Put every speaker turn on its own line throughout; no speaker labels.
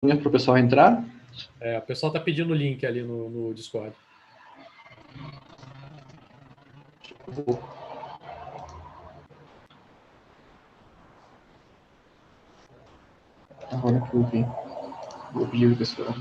para o pessoal entrar.
O pessoal está pedindo o link ali no Discord.
Agora que eu vi. Vou pedir o pessoal.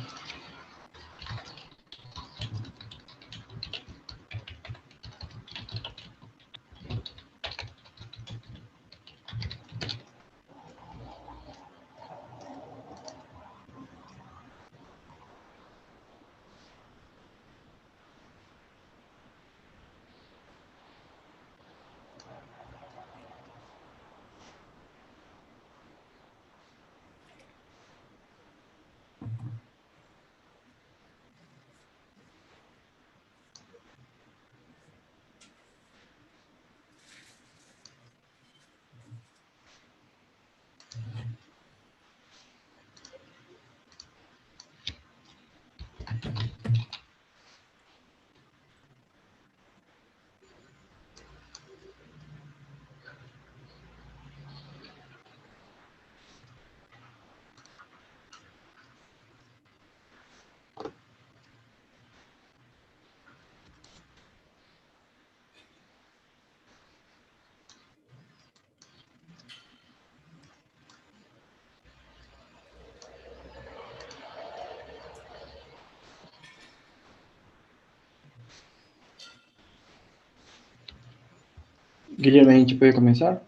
Guilherme, a gente pode começar?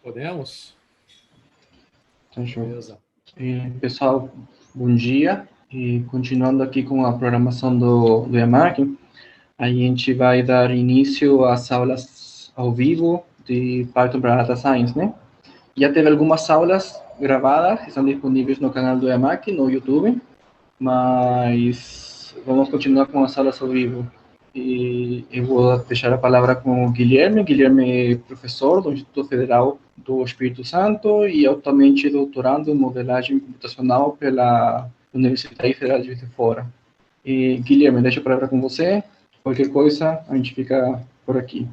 Podemos?
Então, show.
Beleza.
Pessoal, bom dia. E continuando aqui com a programação do EMAC, a gente vai dar início às aulas ao vivo de Python para Data Science, né? Já teve algumas aulas gravadas, que estão disponíveis no canal do EMAC, no YouTube, mas vamos continuar com as aulas ao vivo. E eu vou deixar a palavra com o Guilherme. Guilherme é professor do Instituto Federal do Espírito Santo e atualmente doutorando em modelagem computacional pela Universidade Federal de Juiz de Fora. E, Guilherme, deixo a palavra com você. Qualquer coisa, a gente fica por aqui.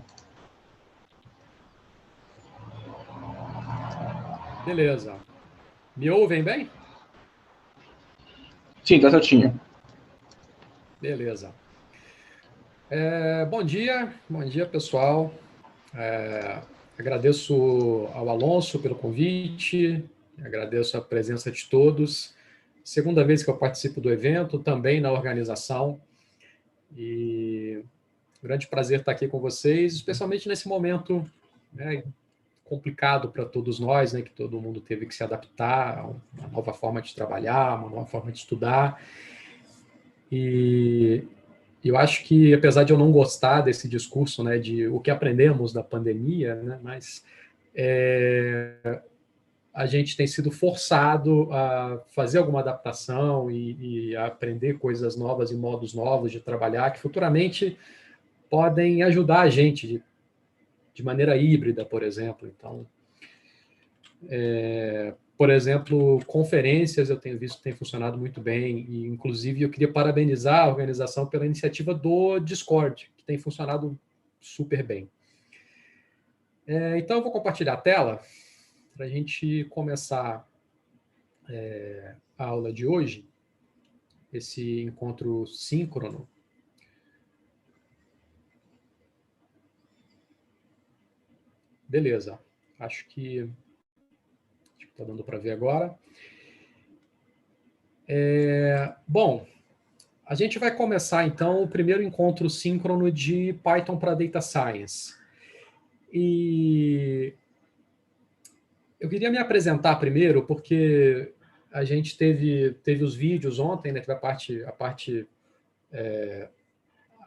Beleza. Me ouvem bem?
Sim, tá certinho.
Beleza. Bom dia, pessoal. Agradeço ao Alonso pelo convite, agradeço a presença de todos. Segunda vez que eu participo do evento, também na organização. E um grande prazer estar aqui com vocês, especialmente nesse momento, né, complicado para todos nós, né, que todo mundo teve que se adaptar a uma nova forma de trabalhar, uma nova forma de estudar. E eu acho que, apesar de eu não gostar desse discurso, né, de o que aprendemos da pandemia, né, mas a gente tem sido forçado a fazer alguma adaptação e a aprender coisas novas e modos novos de trabalhar que futuramente podem ajudar a gente de maneira híbrida, por exemplo. Então, por exemplo, conferências eu tenho visto que tem funcionado muito bem e, inclusive, eu queria parabenizar a organização pela iniciativa do Discord, que tem funcionado super bem. Então, eu vou compartilhar a tela para a gente começar a aula de hoje, esse encontro síncrono. Beleza, acho que está dando para ver agora. Bom, a gente vai começar, então, o primeiro encontro síncrono de Python para Data Science. E eu queria me apresentar primeiro, porque a gente teve os vídeos ontem, né? Teve a parte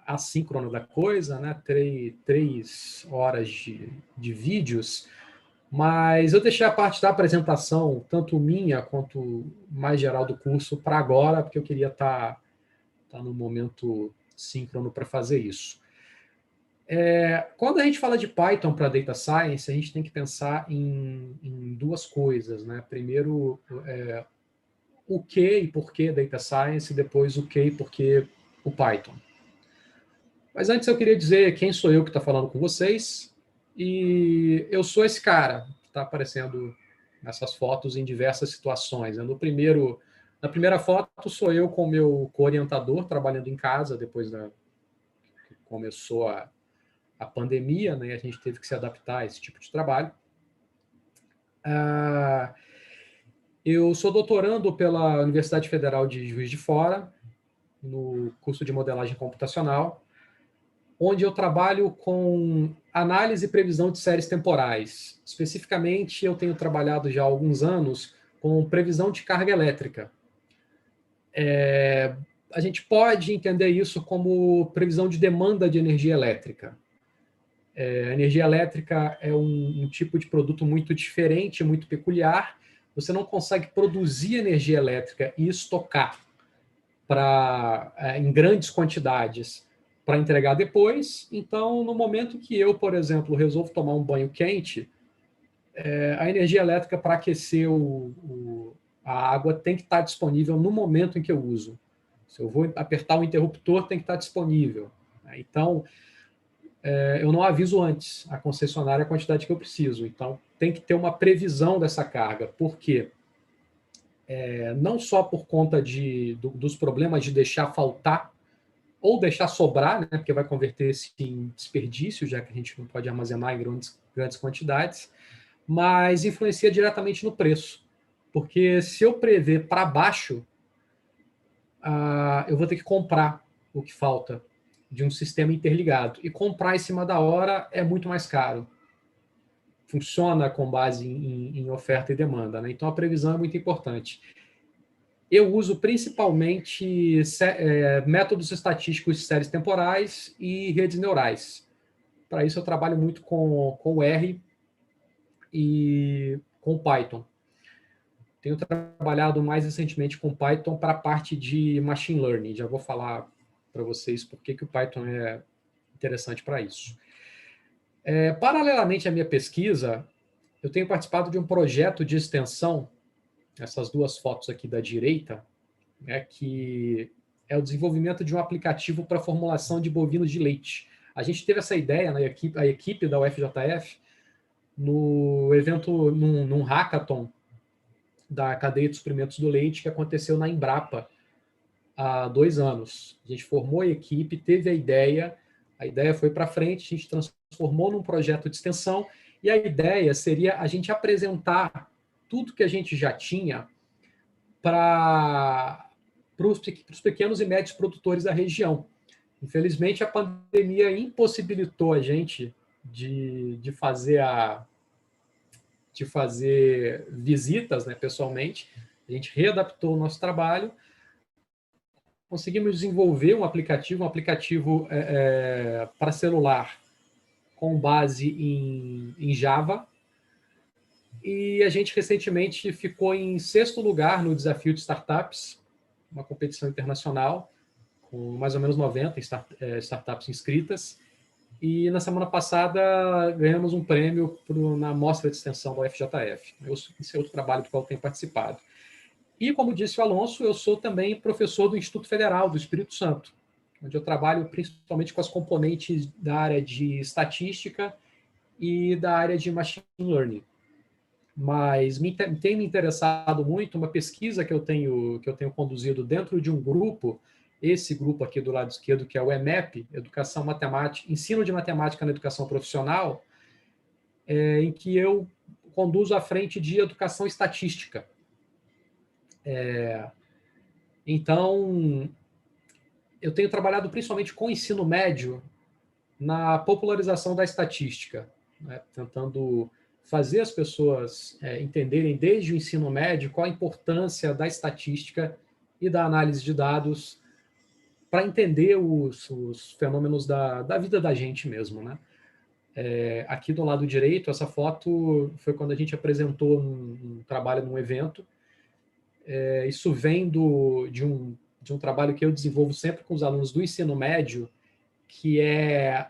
assíncrona da coisa, né? 3 horas de vídeos, mas eu deixei a parte da apresentação, tanto minha quanto mais geral do curso, para agora, porque eu queria estar no momento síncrono para fazer isso. Quando a gente fala de Python para Data Science, a gente tem que pensar em duas coisas, né? Primeiro, o que e por que Data Science, e depois o que e por que o Python. Mas antes eu queria dizer quem sou eu que está falando com vocês, e eu sou esse cara que está aparecendo essas fotos em diversas situações. Na primeira foto sou eu com o meu co-orientador trabalhando em casa, depois que começou a pandemia, né? A gente teve que se adaptar a esse tipo de trabalho. Eu sou doutorando pela Universidade Federal de Juiz de Fora, no curso de modelagem computacional, onde eu trabalho com análise e previsão de séries temporais. Especificamente, eu tenho trabalhado já há alguns anos com previsão de carga elétrica. A gente pode entender isso como previsão de demanda de energia elétrica. A energia elétrica é um tipo de produto muito diferente, muito peculiar. Você não consegue produzir energia elétrica e estocar em grandes quantidades para entregar depois. Então, no momento que eu, por exemplo, resolvo tomar um banho quente, a energia elétrica para aquecer a água tem que estar disponível no momento em que eu uso. Se eu vou apertar o interruptor, tem que estar disponível. Então, eu não aviso antes a concessionária a quantidade que eu preciso. Então, tem que ter uma previsão dessa carga. Por quê? Não só por conta dos problemas de deixar faltar ou deixar sobrar, né, porque vai converter-se em desperdício, já que a gente não pode armazenar em grandes quantidades, mas influencia diretamente no preço. Porque se eu prever para baixo, eu vou ter que comprar o que falta de um sistema interligado. E comprar em cima da hora é muito mais caro. Funciona com base em oferta e demanda, né? Então, a previsão é muito importante. Eu uso principalmente métodos estatísticos de séries temporais e redes neurais. Para isso, eu trabalho muito com o R e com o Python. Tenho trabalhado mais recentemente com Python para a parte de machine learning. Já vou falar para vocês por que o Python é interessante para isso. Paralelamente à minha pesquisa, eu tenho participado de um projeto de extensão, essas duas fotos aqui da direita, que é o desenvolvimento de um aplicativo para formulação de bovinos de leite. A gente teve essa ideia, né, a equipe da UFJF, no evento, num hackathon da cadeia de suprimentos do leite que aconteceu na Embrapa há 2 anos. A gente formou a equipe, teve a ideia foi para frente, a gente transformou num projeto de extensão, e a ideia seria a gente apresentar tudo que a gente já tinha para os pequenos e médios produtores da região. Infelizmente, a pandemia impossibilitou a gente de fazer visitas, né, pessoalmente. A gente readaptou o nosso trabalho, conseguimos desenvolver um aplicativo para celular com base em Java, e a gente recentemente ficou em 6º lugar no Desafio de Startups, uma competição internacional, com mais ou menos 90 startups inscritas, e na semana passada ganhamos um prêmio na mostra de extensão da UFJF. Esse é outro trabalho do qual eu tenho participado. E, como disse o Alonso, eu sou também professor do Instituto Federal do Espírito Santo, onde eu trabalho principalmente com as componentes da área de estatística e da área de machine learning. Mas tem me interessado muito uma pesquisa que eu tenho conduzido dentro de um grupo, esse grupo aqui do lado esquerdo, que é o EMEP, Educação Matemática, Ensino de Matemática na Educação Profissional, em que eu conduzo à frente de educação estatística. Então, eu tenho trabalhado principalmente com o ensino médio na popularização da estatística, né, tentando fazer as pessoas entenderem desde o ensino médio qual a importância da estatística e da análise de dados para entender os fenômenos da vida da gente mesmo, né? Aqui do lado direito, essa foto foi quando a gente apresentou um trabalho num evento. Isso vem de um trabalho que eu desenvolvo sempre com os alunos do ensino médio, que é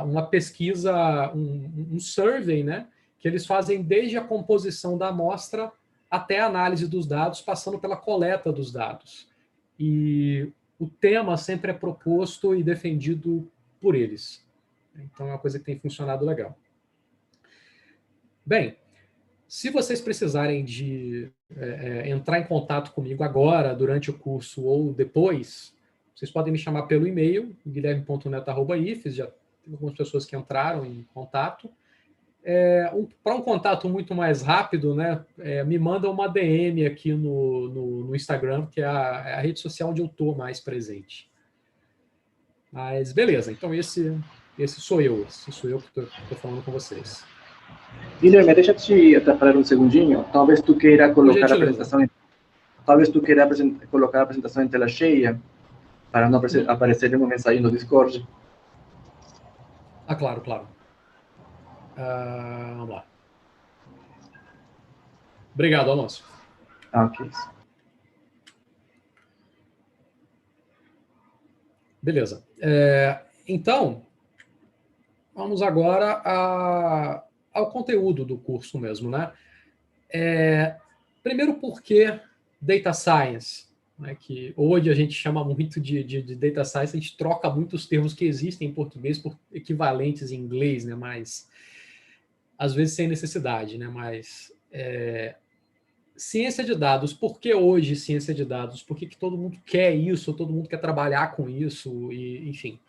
uma pesquisa, um survey, né, que eles fazem desde a composição da amostra até a análise dos dados, passando pela coleta dos dados. E o tema sempre é proposto e defendido por eles. Então, é uma coisa que tem funcionado legal. Bem, Se vocês precisarem de entrar em contato comigo agora, durante o curso ou depois, vocês podem me chamar pelo e-mail, guilherme.neto@ifes, já tem algumas pessoas que entraram em contato. Para um contato muito mais rápido, né, me manda uma DM aqui no Instagram, que é a rede social onde eu estou mais presente. Mas beleza, então esse sou eu que estou falando com vocês.
Guilherme, deixa eu te atrapalhar um segundinho. Talvez tu queira colocar a apresentação. Talvez tu queira colocar a apresentação em tela cheia para não aparecer uma mensagem no Discord.
Ah, claro, claro. Vamos lá. Obrigado, Alonso.
Ok.
Beleza. Então, vamos agora ao conteúdo do curso mesmo, né? Primeiro, por que Data Science? Né, que hoje a gente chama muito de Data Science, a gente troca muitos termos que existem em português por equivalentes em inglês, né? Mas às vezes sem necessidade, né? Mas ciência de dados, por que hoje ciência de dados? Por que todo mundo quer isso, todo mundo quer trabalhar com isso, e, enfim.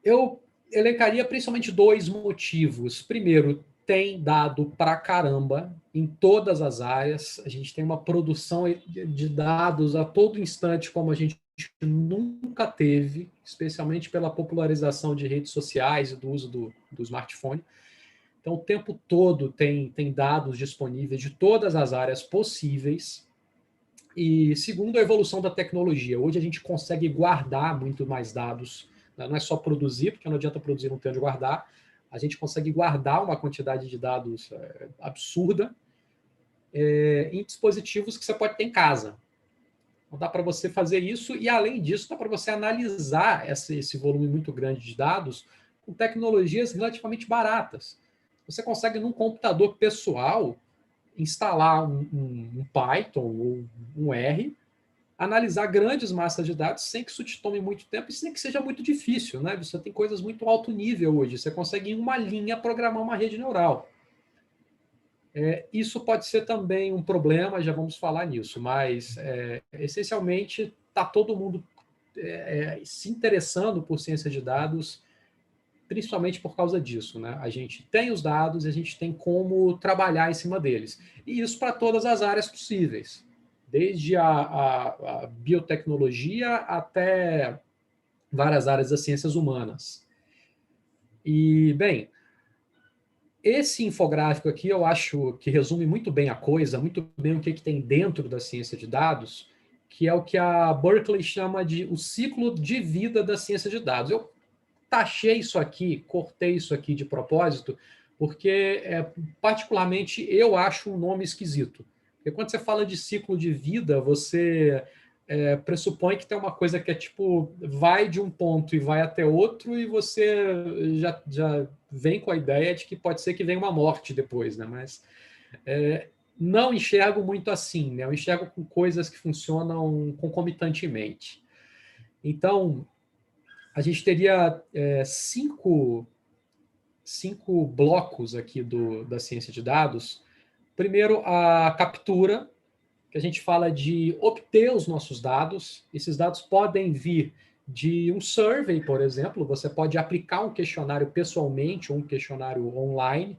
Eu elencaria principalmente 2 motivos. Primeiro, tem dado pra caramba em todas as áreas. A gente tem uma produção de dados a todo instante como a gente nunca teve, especialmente pela popularização de redes sociais e do uso do smartphone. Então, o tempo todo tem dados disponíveis de todas as áreas possíveis. E segundo, a evolução da tecnologia. Hoje a gente consegue guardar muito mais dados, né? Não é só produzir, porque não adianta produzir não ter onde guardar. A gente consegue guardar uma quantidade de dados absurda em dispositivos que você pode ter em casa. Então, dá para você fazer isso e, além disso, dá para você analisar esse volume muito grande de dados com tecnologias relativamente baratas. Você consegue, num computador pessoal, instalar um Python ou um R, analisar grandes massas de dados sem que isso te tome muito tempo e sem que seja muito difícil, né? Você tem coisas muito alto nível hoje. Você consegue, em uma linha, programar uma rede neural. Isso pode ser também um problema, já vamos falar nisso, mas essencialmente está todo mundo se interessando por ciência de dados, principalmente por causa disso, né? A gente tem os dados e a gente tem como trabalhar em cima deles. E isso para todas as áreas possíveis, desde a biotecnologia até várias áreas das ciências humanas. E, bem, esse infográfico aqui eu acho que resume muito bem a coisa, muito bem o que tem dentro da ciência de dados, que é o que a Berkeley chama de o ciclo de vida da ciência de dados. Eu taxei isso aqui, cortei isso aqui de propósito, porque particularmente eu acho um nome esquisito. Porque quando você fala de ciclo de vida, você pressupõe que tem uma coisa que é tipo, vai de um ponto e vai até outro, e você já vem com a ideia de que pode ser que venha uma morte depois, né? Mas não enxergo muito assim, né? Eu enxergo com coisas que funcionam concomitantemente. Então, a gente teria 5 blocos aqui da ciência de dados. Primeiro, a captura, que a gente fala de obter os nossos dados. Esses dados podem vir de um survey, por exemplo. Você pode aplicar um questionário pessoalmente ou um questionário online.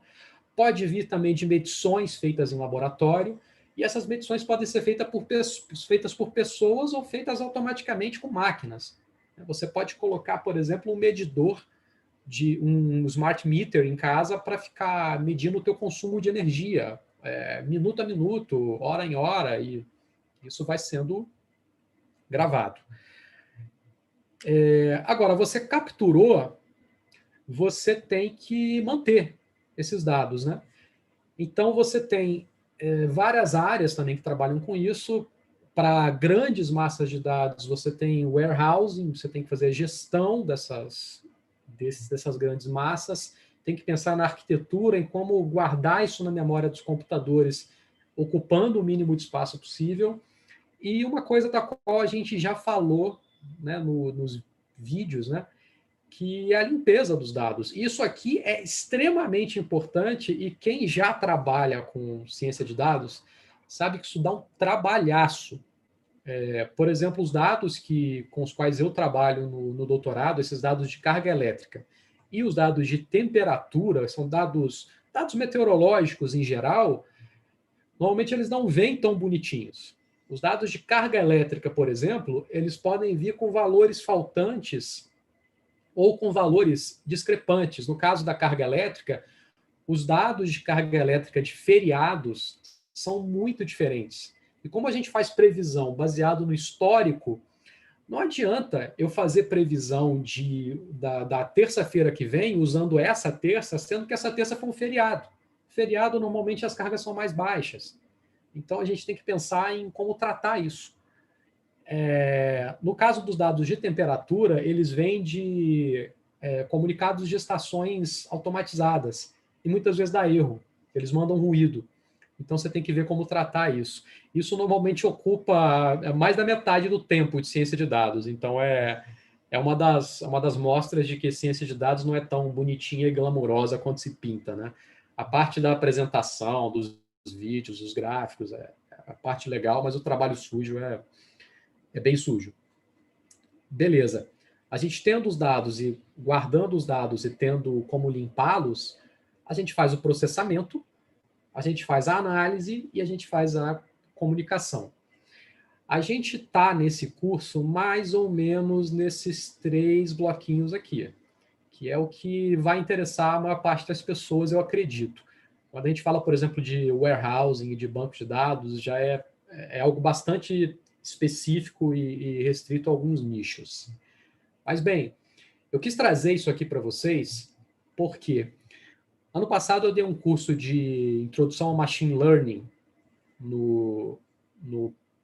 Pode vir também de medições feitas em laboratório. E essas medições podem ser feitas por pessoas ou feitas automaticamente com máquinas. Você pode colocar, por exemplo, um medidor de um smart meter em casa para ficar medindo o teu consumo de energia, minuto a minuto, hora em hora, e isso vai sendo gravado. Agora, você capturou, você tem que manter esses dados, né? Então, você tem várias áreas também que trabalham com isso. Para grandes massas de dados, você tem warehousing, você tem que fazer a gestão dessas grandes massas, tem que pensar na arquitetura, em como guardar isso na memória dos computadores, ocupando o mínimo de espaço possível. E uma coisa da qual a gente já falou, né, nos vídeos, né, que é a limpeza dos dados. Isso aqui é extremamente importante e quem já trabalha com ciência de dados sabe que isso dá um trabalhaço. Por exemplo, os dados com os quais eu trabalho no doutorado, esses dados de carga elétrica e os dados de temperatura, são dados meteorológicos em geral, normalmente eles não vêm tão bonitinhos. Os dados de carga elétrica, por exemplo, eles podem vir com valores faltantes ou com valores discrepantes. No caso da carga elétrica, os dados de carga elétrica de feriados são muito diferentes. E como a gente faz previsão baseado no histórico, não adianta eu fazer previsão da terça-feira que vem usando essa terça, sendo que essa terça foi um feriado. Feriado, normalmente, as cargas são mais baixas. Então, a gente tem que pensar em como tratar isso. No caso dos dados de temperatura, eles vêm de comunicados de estações automatizadas. E muitas vezes dá erro. Eles mandam ruído. Então, você tem que ver como tratar isso. Isso normalmente ocupa mais da metade do tempo de ciência de dados. Então, é uma das mostras de que ciência de dados não é tão bonitinha e glamurosa quanto se pinta, né? A parte da apresentação, dos vídeos, dos gráficos, é a parte legal, mas o trabalho sujo é bem sujo. Beleza. A gente tendo os dados e guardando os dados e tendo como limpá-los, a gente faz o processamento, a gente faz a análise e a gente faz a comunicação. A gente está nesse curso mais ou menos nesses 3 bloquinhos aqui, que é o que vai interessar a maior parte das pessoas, eu acredito. Quando a gente fala, por exemplo, de warehousing e de banco de dados, já é algo bastante específico e restrito a alguns nichos. Mas, bem, eu quis trazer isso aqui para vocês porque ano passado eu dei um curso de introdução ao machine learning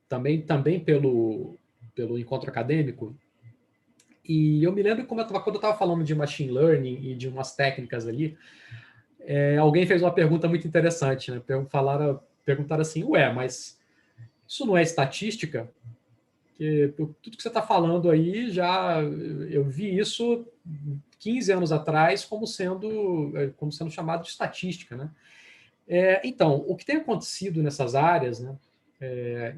também pelo encontro acadêmico. E eu me lembro quando eu estava falando de machine learning e de umas técnicas ali, alguém fez uma pergunta muito interessante, né? Perguntaram assim, mas isso não é estatística? Porque tudo que você está falando aí, eu vi isso 15 anos atrás como sendo chamado de estatística, né? Então, o que tem acontecido nessas áreas, né,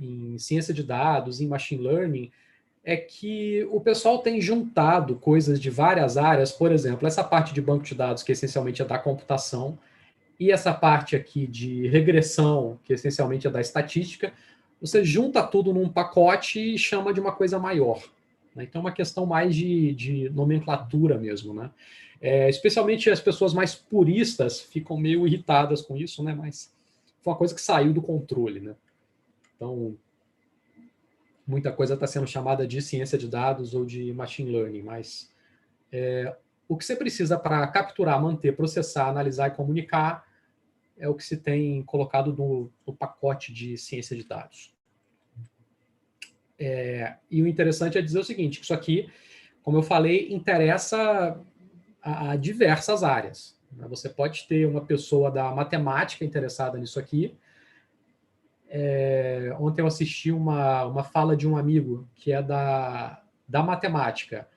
em ciência de dados, em machine learning, é que o pessoal tem juntado coisas de várias áreas, por exemplo, essa parte de banco de dados, que essencialmente é da computação, e essa parte aqui de regressão, que essencialmente é da estatística, você junta tudo num pacote e chama de uma coisa maior. Né? Então, é uma questão mais de nomenclatura mesmo, né? Especialmente as pessoas mais puristas ficam meio irritadas com isso, né? Mas foi uma coisa que saiu do controle, né? Então, muita coisa está sendo chamada de ciência de dados ou de machine learning, mas o que você precisa para capturar, manter, processar, analisar e comunicar é o que se tem colocado no pacote de ciência de dados. E o interessante é dizer o seguinte, que isso aqui, como eu falei, interessa a diversas áreas. Você pode ter uma pessoa da matemática interessada nisso aqui. Ontem eu assisti uma fala de um amigo que é da matemática,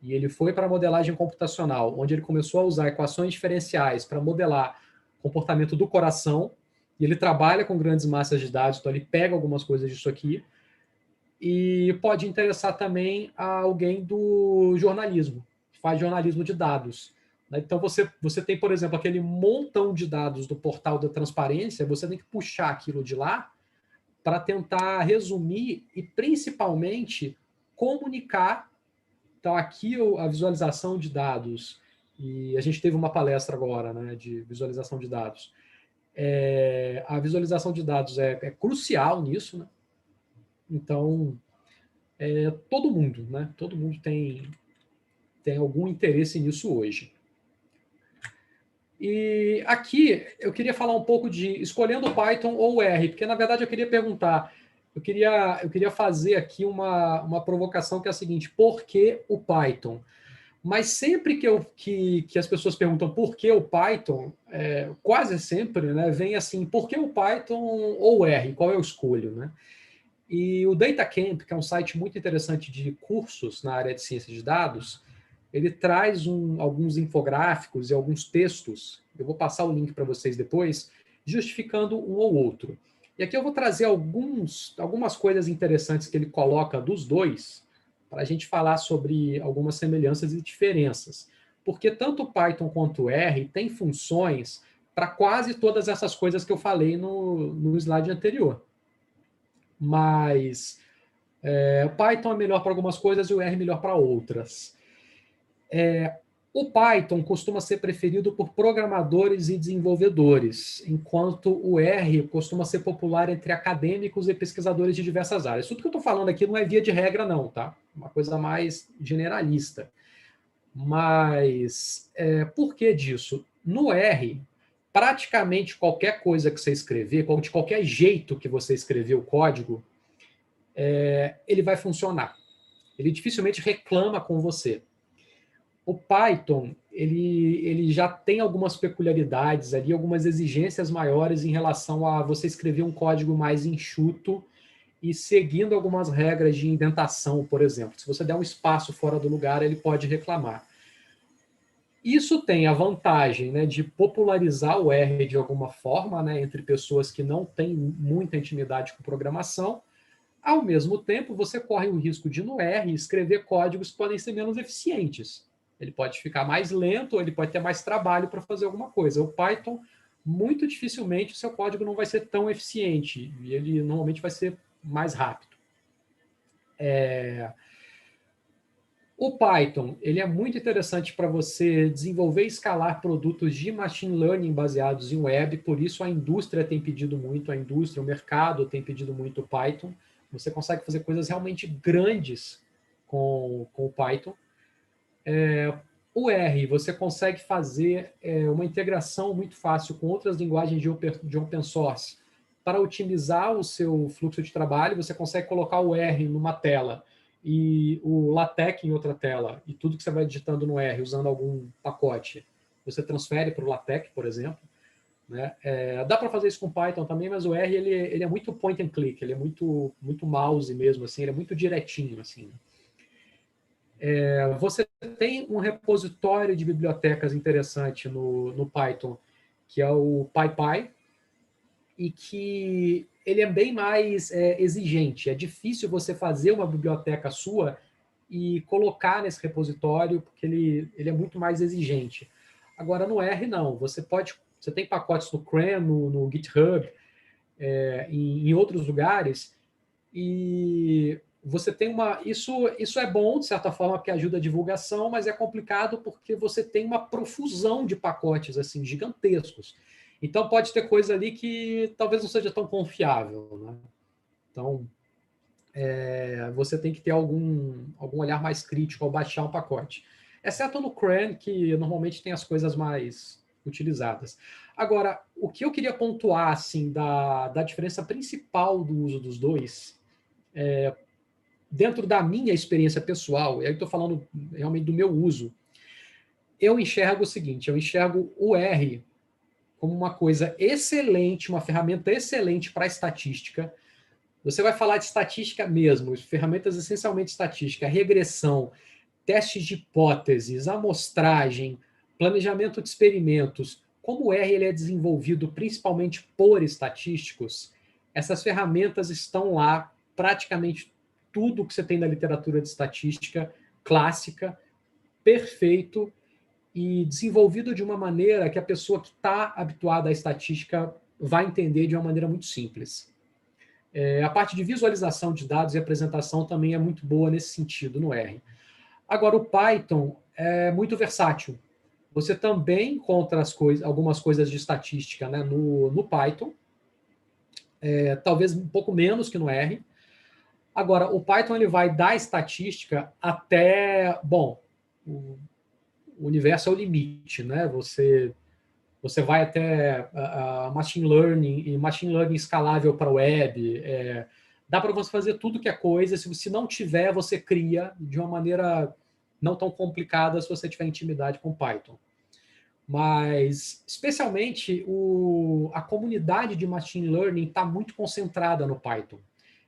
e ele foi para a modelagem computacional, onde ele começou a usar equações diferenciais para modelar o comportamento do coração, e ele trabalha com grandes massas de dados, então ele pega algumas coisas disso aqui, e pode interessar também a alguém do jornalismo, que faz jornalismo de dados. Então, você tem, por exemplo, aquele montão de dados do portal da transparência, você tem que puxar aquilo de lá para tentar resumir e, principalmente, comunicar. Então, aqui a visualização de dados, e a gente teve uma palestra agora, né, de visualização de dados. A visualização de dados é crucial nisso, né? Então, todo mundo, né? Todo mundo tem algum interesse nisso hoje. E aqui eu queria falar um pouco de escolhendo Python ou R, porque na verdade eu queria perguntar, eu queria fazer aqui uma provocação que é a seguinte: por que o Python? Mas sempre que as pessoas perguntam por que o Python, quase sempre, né, vem assim, por que o Python ou R? Qual eu escolho, né? E o DataCamp, que é um site muito interessante de cursos na área de ciência de dados, ele traz alguns infográficos e alguns textos, eu vou passar o link para vocês depois, justificando um ou outro. E aqui eu vou trazer algumas coisas interessantes que ele coloca dos dois, para a gente falar sobre algumas semelhanças e diferenças. Porque tanto o Python quanto o R têm funções para quase todas essas coisas que eu falei no slide anterior. Mas o Python é melhor para algumas coisas e o R é melhor para outras. O Python costuma ser preferido por programadores e desenvolvedores, enquanto o R costuma ser popular entre acadêmicos e pesquisadores de diversas áreas. Tudo que eu estou falando aqui não é via de regra, não, tá? Uma coisa mais generalista. Mas por que disso? No R, praticamente qualquer coisa que você escrever, de qualquer jeito que você escrever o código, ele vai funcionar. Ele dificilmente reclama com você. O Python, ele já tem algumas peculiaridades ali, algumas exigências maiores em relação a você escrever um código mais enxuto e seguindo algumas regras de indentação, por exemplo. Se você der um espaço fora do lugar, ele pode reclamar. Isso tem a vantagem, né, de popularizar o R de alguma forma, né, entre pessoas que não têm muita intimidade com programação. Ao mesmo tempo, você corre o risco de, no R, escrever códigos que podem ser menos eficientes. Ele pode ficar mais lento, ou ele pode ter mais trabalho para fazer alguma coisa. O Python, muito dificilmente, o seu código não vai ser tão eficiente, e ele normalmente vai ser mais rápido. O Python, ele é muito interessante para você desenvolver e escalar produtos de machine learning baseados em web, por isso a indústria tem pedido muito, o mercado tem pedido muito o Python. Você consegue fazer coisas realmente grandes com o Python. O R, você consegue fazer uma integração muito fácil com outras linguagens de open source. Para otimizar o seu fluxo de trabalho, você consegue colocar o R numa tela e o LaTeX em outra tela, e tudo que você vai digitando no R, usando algum pacote, você transfere para o LaTeX, por exemplo. Né? Dá para fazer isso com Python também, mas o R ele é muito point and click, ele é muito mouse mesmo, assim, ele é muito direitinho. Assim. Você tem um repositório de bibliotecas interessante no Python, que é o PyPy, e que ele é bem mais exigente. É difícil você fazer uma biblioteca sua e colocar nesse repositório, porque ele é muito mais exigente. Agora, no R, não. Você tem pacotes no CRAN, no GitHub, em outros lugares, e você tem isso é bom, de certa forma, porque ajuda a divulgação, mas é complicado porque você tem uma profusão de pacotes assim gigantescos. Então, pode ter coisa ali que talvez não seja tão confiável. Né? Então, você tem que ter algum olhar mais crítico ao baixar um pacote. Exceto no CRAN, que normalmente tem as coisas mais utilizadas. Agora, o que eu queria pontuar assim, da diferença principal do uso dos dois, dentro da minha experiência pessoal, e aí estou falando realmente do meu uso, eu enxergo o seguinte, eu enxergo o R como uma coisa excelente, uma ferramenta excelente para estatística. Você vai falar de estatística mesmo, ferramentas essencialmente estatística, regressão, testes de hipóteses, amostragem, planejamento de experimentos. Como o R ele é desenvolvido principalmente por estatísticos, essas ferramentas estão lá, praticamente tudo que você tem na literatura de estatística clássica, perfeito, e desenvolvido de uma maneira que a pessoa que está habituada à estatística vai entender de uma maneira muito simples. A parte de visualização de dados e apresentação também é muito boa nesse sentido no R. Agora, o Python é muito versátil. Você também encontra algumas coisas de estatística, né, no Python, talvez um pouco menos que no R. Agora, o Python ele vai da estatística até... Bom, o universo é o limite, né? Você vai até machine learning e machine learning escalável para web. Dá para você fazer tudo que é coisa. Se não tiver, você cria de uma maneira não tão complicada se você tiver intimidade com Python. Mas, especialmente, a comunidade de machine learning está muito concentrada no Python.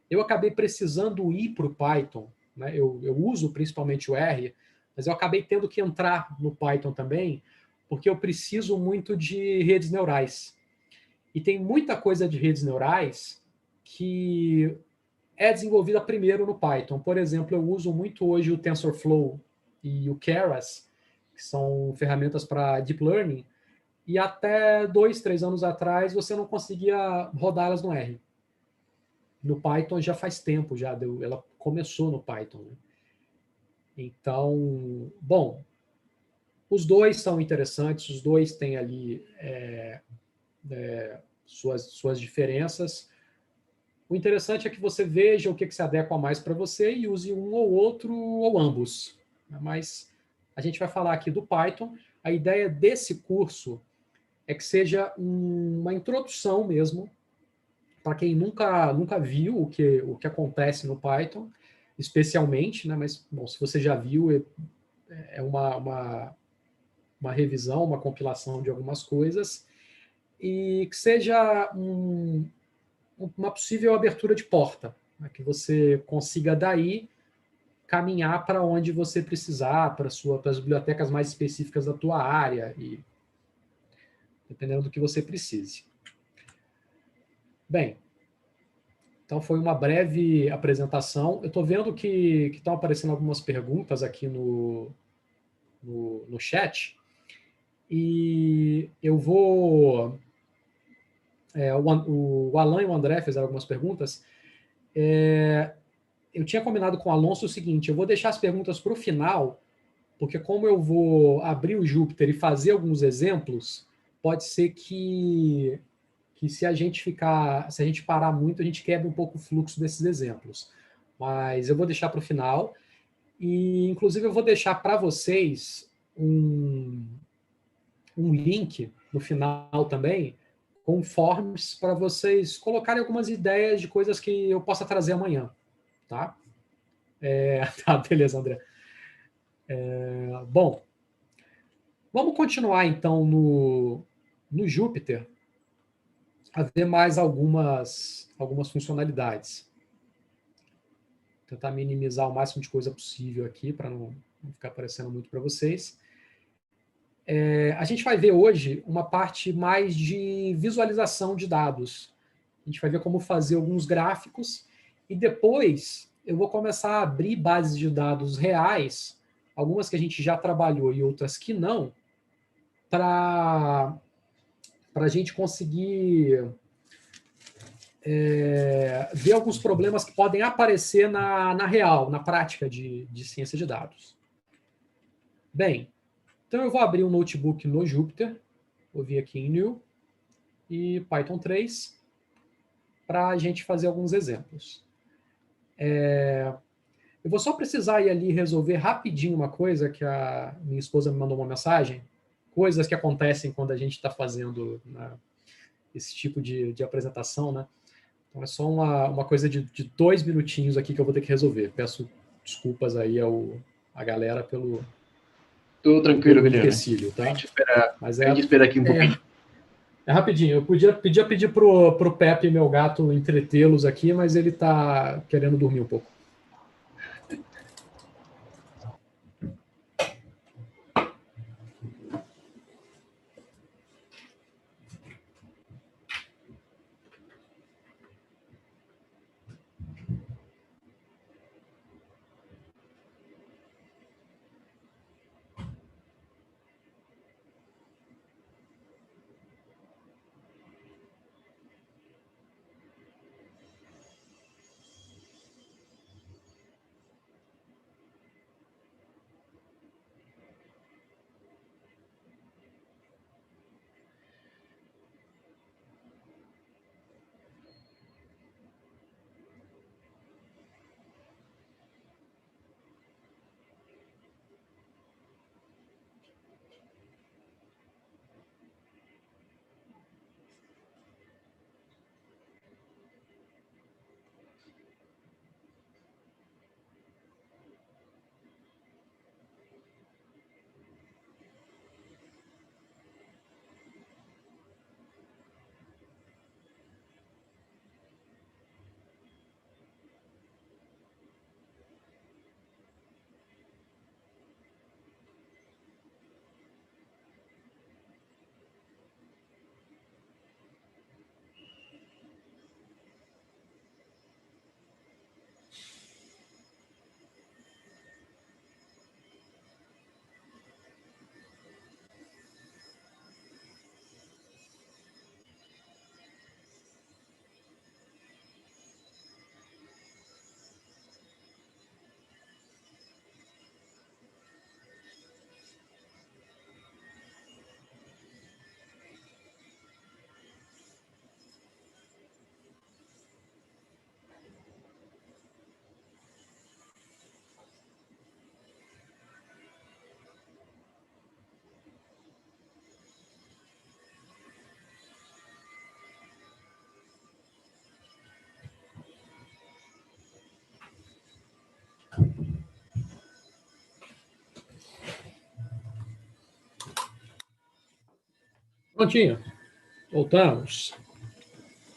Eu acabei precisando ir para o Python, né? Eu uso principalmente o R, mas eu acabei tendo que entrar no Python também, porque eu preciso muito de redes neurais. E tem muita coisa de redes neurais que é desenvolvida primeiro no Python. Por exemplo, eu uso muito hoje o TensorFlow e o Keras, que são ferramentas para Deep Learning, e até 2, 3 anos atrás você não conseguia rodá-las no R. No Python já faz tempo, ela começou no Python. Né? Então, bom, os dois são interessantes, os dois têm ali suas diferenças. O interessante é que você veja o que se adequa mais para você e use um ou outro ou ambos. Mas a gente vai falar aqui do Python. A ideia desse curso é que seja uma introdução mesmo para quem nunca viu o que acontece no Python, especialmente, né? Mas, bom, se você já viu, é uma revisão, uma compilação de algumas coisas, e que seja uma possível abertura de porta, né? Que você consiga daí caminhar para onde você precisar, para as bibliotecas mais específicas da tua área, e dependendo do que você precise. Bem, então foi uma breve apresentação. Eu estou vendo que estão aparecendo algumas perguntas aqui no chat, e eu vou... o Alan e o André fizeram algumas perguntas. Eu tinha combinado com o Alonso o seguinte: eu vou deixar as perguntas para o final, porque como eu vou abrir o Jupyter e fazer alguns exemplos, pode ser que se a gente parar muito, a gente quebra um pouco o fluxo desses exemplos. Mas eu vou deixar para o final, e inclusive eu vou deixar para vocês um link no final também, com forms para vocês colocarem algumas ideias de coisas que eu possa trazer amanhã. Tá? Tá, beleza, André. Bom, vamos continuar então no Jupyter a ver mais algumas funcionalidades. Tentar minimizar o máximo de coisa possível aqui para não ficar aparecendo muito para vocês. A gente vai ver hoje uma parte mais de visualização de dados. A gente vai ver como fazer alguns gráficos e depois eu vou começar a abrir bases de dados reais, algumas que a gente já trabalhou e outras que não, para a gente conseguir ver alguns problemas que podem aparecer na real, na prática de ciência de dados. Bem, então eu vou abrir um notebook no Jupyter, vou vir aqui em New e Python 3 para a gente fazer alguns exemplos. Eu vou só precisar ir ali resolver rapidinho uma coisa que a minha esposa me mandou uma mensagem, coisas que acontecem quando a gente está fazendo, né, esse tipo de apresentação, né? Então é só uma coisa de 2 minutinhos aqui que eu vou ter que resolver. Peço desculpas aí a galera pelo
Tudo tranquilo, Guilherme.
empecilho, tá?
A gente espera aqui um pouquinho.
É rapidinho. Eu podia pedir pro Pepe, meu gato, entretê-los aqui, mas ele está querendo dormir um pouco. Prontinho. Voltamos.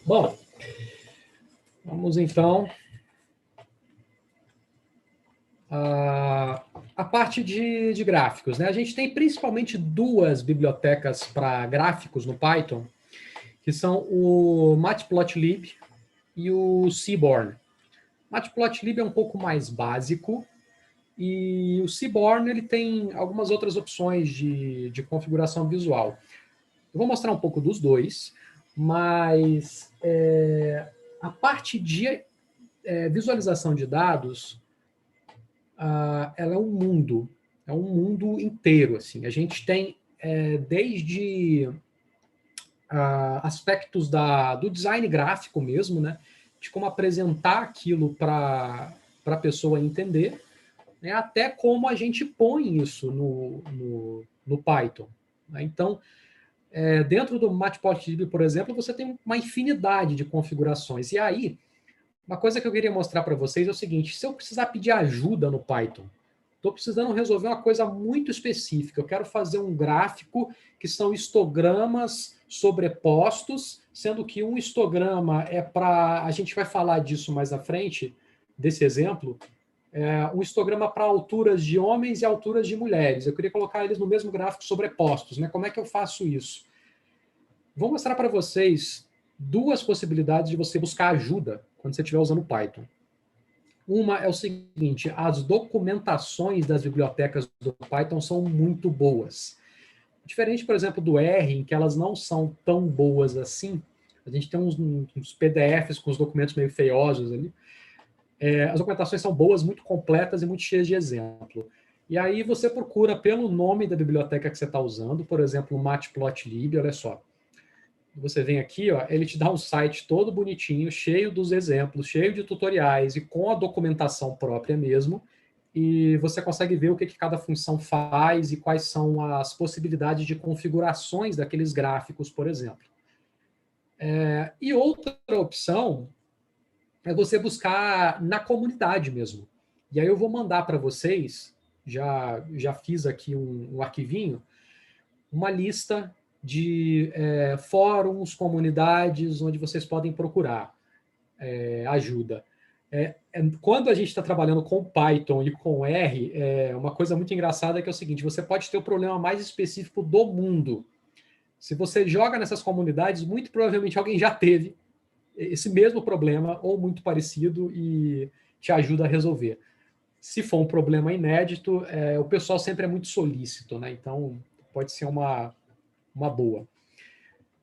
Bom, vamos então a parte de gráficos, né? A gente tem principalmente duas bibliotecas para gráficos no Python, que são o Matplotlib e o Seaborn. Matplotlib é um pouco mais básico e o Seaborn ele tem algumas outras opções de configuração visual. Eu vou mostrar um pouco dos dois, mas a parte de visualização de dados, ela é um mundo inteiro. Assim. A gente tem desde aspectos do design gráfico mesmo, né, de como apresentar aquilo para a pessoa entender, né, até como a gente põe isso no Python. Né? Então, dentro do Matplotlib, por exemplo, você tem uma infinidade de configurações. E aí, uma coisa que eu queria mostrar para vocês é o seguinte: se eu precisar pedir ajuda no Python, estou precisando resolver uma coisa muito específica. Eu quero fazer um gráfico que são histogramas sobrepostos, sendo que um histograma é para... A gente vai falar disso mais à frente, desse exemplo. Um histograma para alturas de homens e alturas de mulheres. Eu queria colocar eles no mesmo gráfico sobrepostos. Né? Como é que eu faço isso? Vou mostrar para vocês duas possibilidades de você buscar ajuda quando você estiver usando Python. Uma é o seguinte: as documentações das bibliotecas do Python são muito boas. Diferente, por exemplo, do R, em que elas não são tão boas assim, a gente tem uns PDFs com os documentos meio feiosos ali. As documentações são boas, muito completas e muito cheias de exemplo. E aí você procura pelo nome da biblioteca que você está usando, por exemplo, o Matplotlib, olha só. Você vem aqui, ó, ele te dá um site todo bonitinho, cheio dos exemplos, cheio de tutoriais e com a documentação própria mesmo, e você consegue ver o que cada função faz e quais são as possibilidades de configurações daqueles gráficos, por exemplo. E outra opção é você buscar na comunidade mesmo. E aí eu vou mandar para vocês, já fiz aqui um arquivinho, uma lista de fóruns, comunidades, onde vocês podem procurar ajuda. Quando a gente está trabalhando com Python e com R, uma coisa muito engraçada que é o seguinte: você pode ter o problema mais específico do mundo. Se você joga nessas comunidades, muito provavelmente alguém já teve esse mesmo problema ou muito parecido e te ajuda a resolver. Se for um problema inédito, o pessoal sempre é muito solícito, né? Então pode ser uma boa.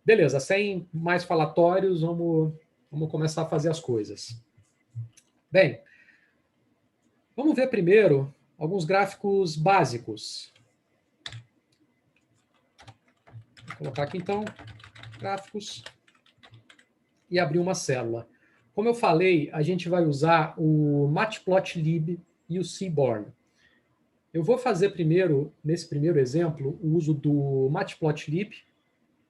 Beleza, sem mais falatórios, vamos começar a fazer as coisas. Bem, vamos ver primeiro alguns gráficos básicos. Vou colocar aqui, então, gráficos e abrir uma célula. Como eu falei, a gente vai usar o Matplotlib e o Seaborn. Eu vou fazer primeiro, nesse primeiro exemplo, o uso do Matplotlib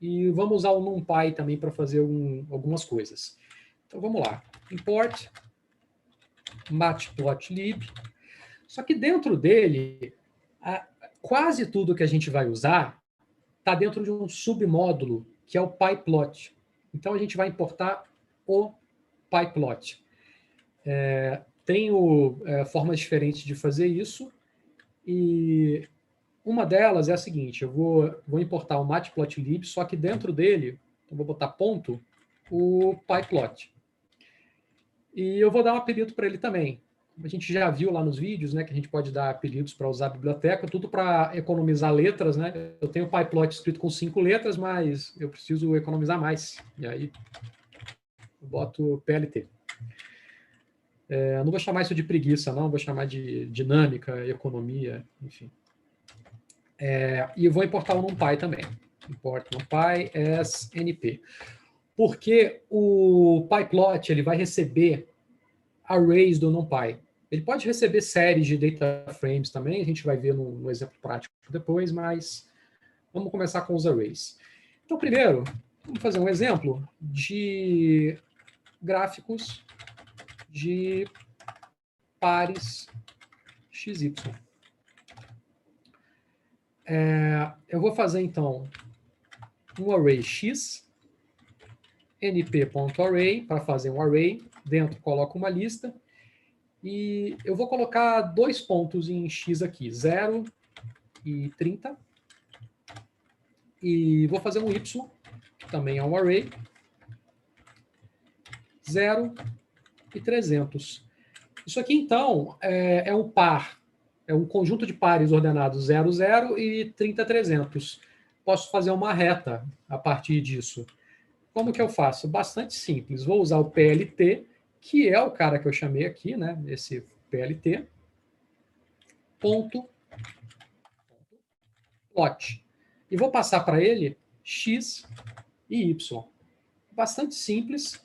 e vamos usar o NumPy também para fazer algumas coisas. Então, vamos lá. Import Matplotlib. Só que dentro dele, quase tudo que a gente vai usar está dentro de um submódulo, que é o pyplot. Então, a gente vai importar o pyplot. Tenho formas diferentes de fazer isso, e uma delas é a seguinte: eu vou importar o Matplotlib, só que dentro dele, eu vou botar ponto, o pyplot. E eu vou dar um apelido para ele também. A gente já viu lá nos vídeos, né, que a gente pode dar apelidos para usar a biblioteca, tudo para economizar letras, né? Eu tenho o pyplot escrito com 5 letras, mas eu preciso economizar mais. E aí eu boto PLT. Não vou chamar isso de preguiça, não. Vou chamar de dinâmica, economia, enfim. E eu vou importar o NumPy também. Import NumPy as NP. Porque o pyplot ele vai receber arrays do NumPy. Ele pode receber séries de data frames também, a gente vai ver no exemplo prático depois, mas vamos começar com os arrays. Então, primeiro, vamos fazer um exemplo de gráficos de pares XY. Eu vou fazer, então, um array x, np.array, para fazer um array, dentro coloco uma lista, e eu vou colocar 2 pontos em x aqui, 0 e 30, e vou fazer um y, que também é um array, 0 e 300. Isso aqui, então, é um par, é um conjunto de pares ordenados 0, 0 e 30, 300. Posso fazer uma reta a partir disso. Como que eu faço? Bastante simples. Vou usar o PLT, que é o cara que eu chamei aqui, né? Esse PLT, ponto, plot. E vou passar para ele x e y. Bastante simples.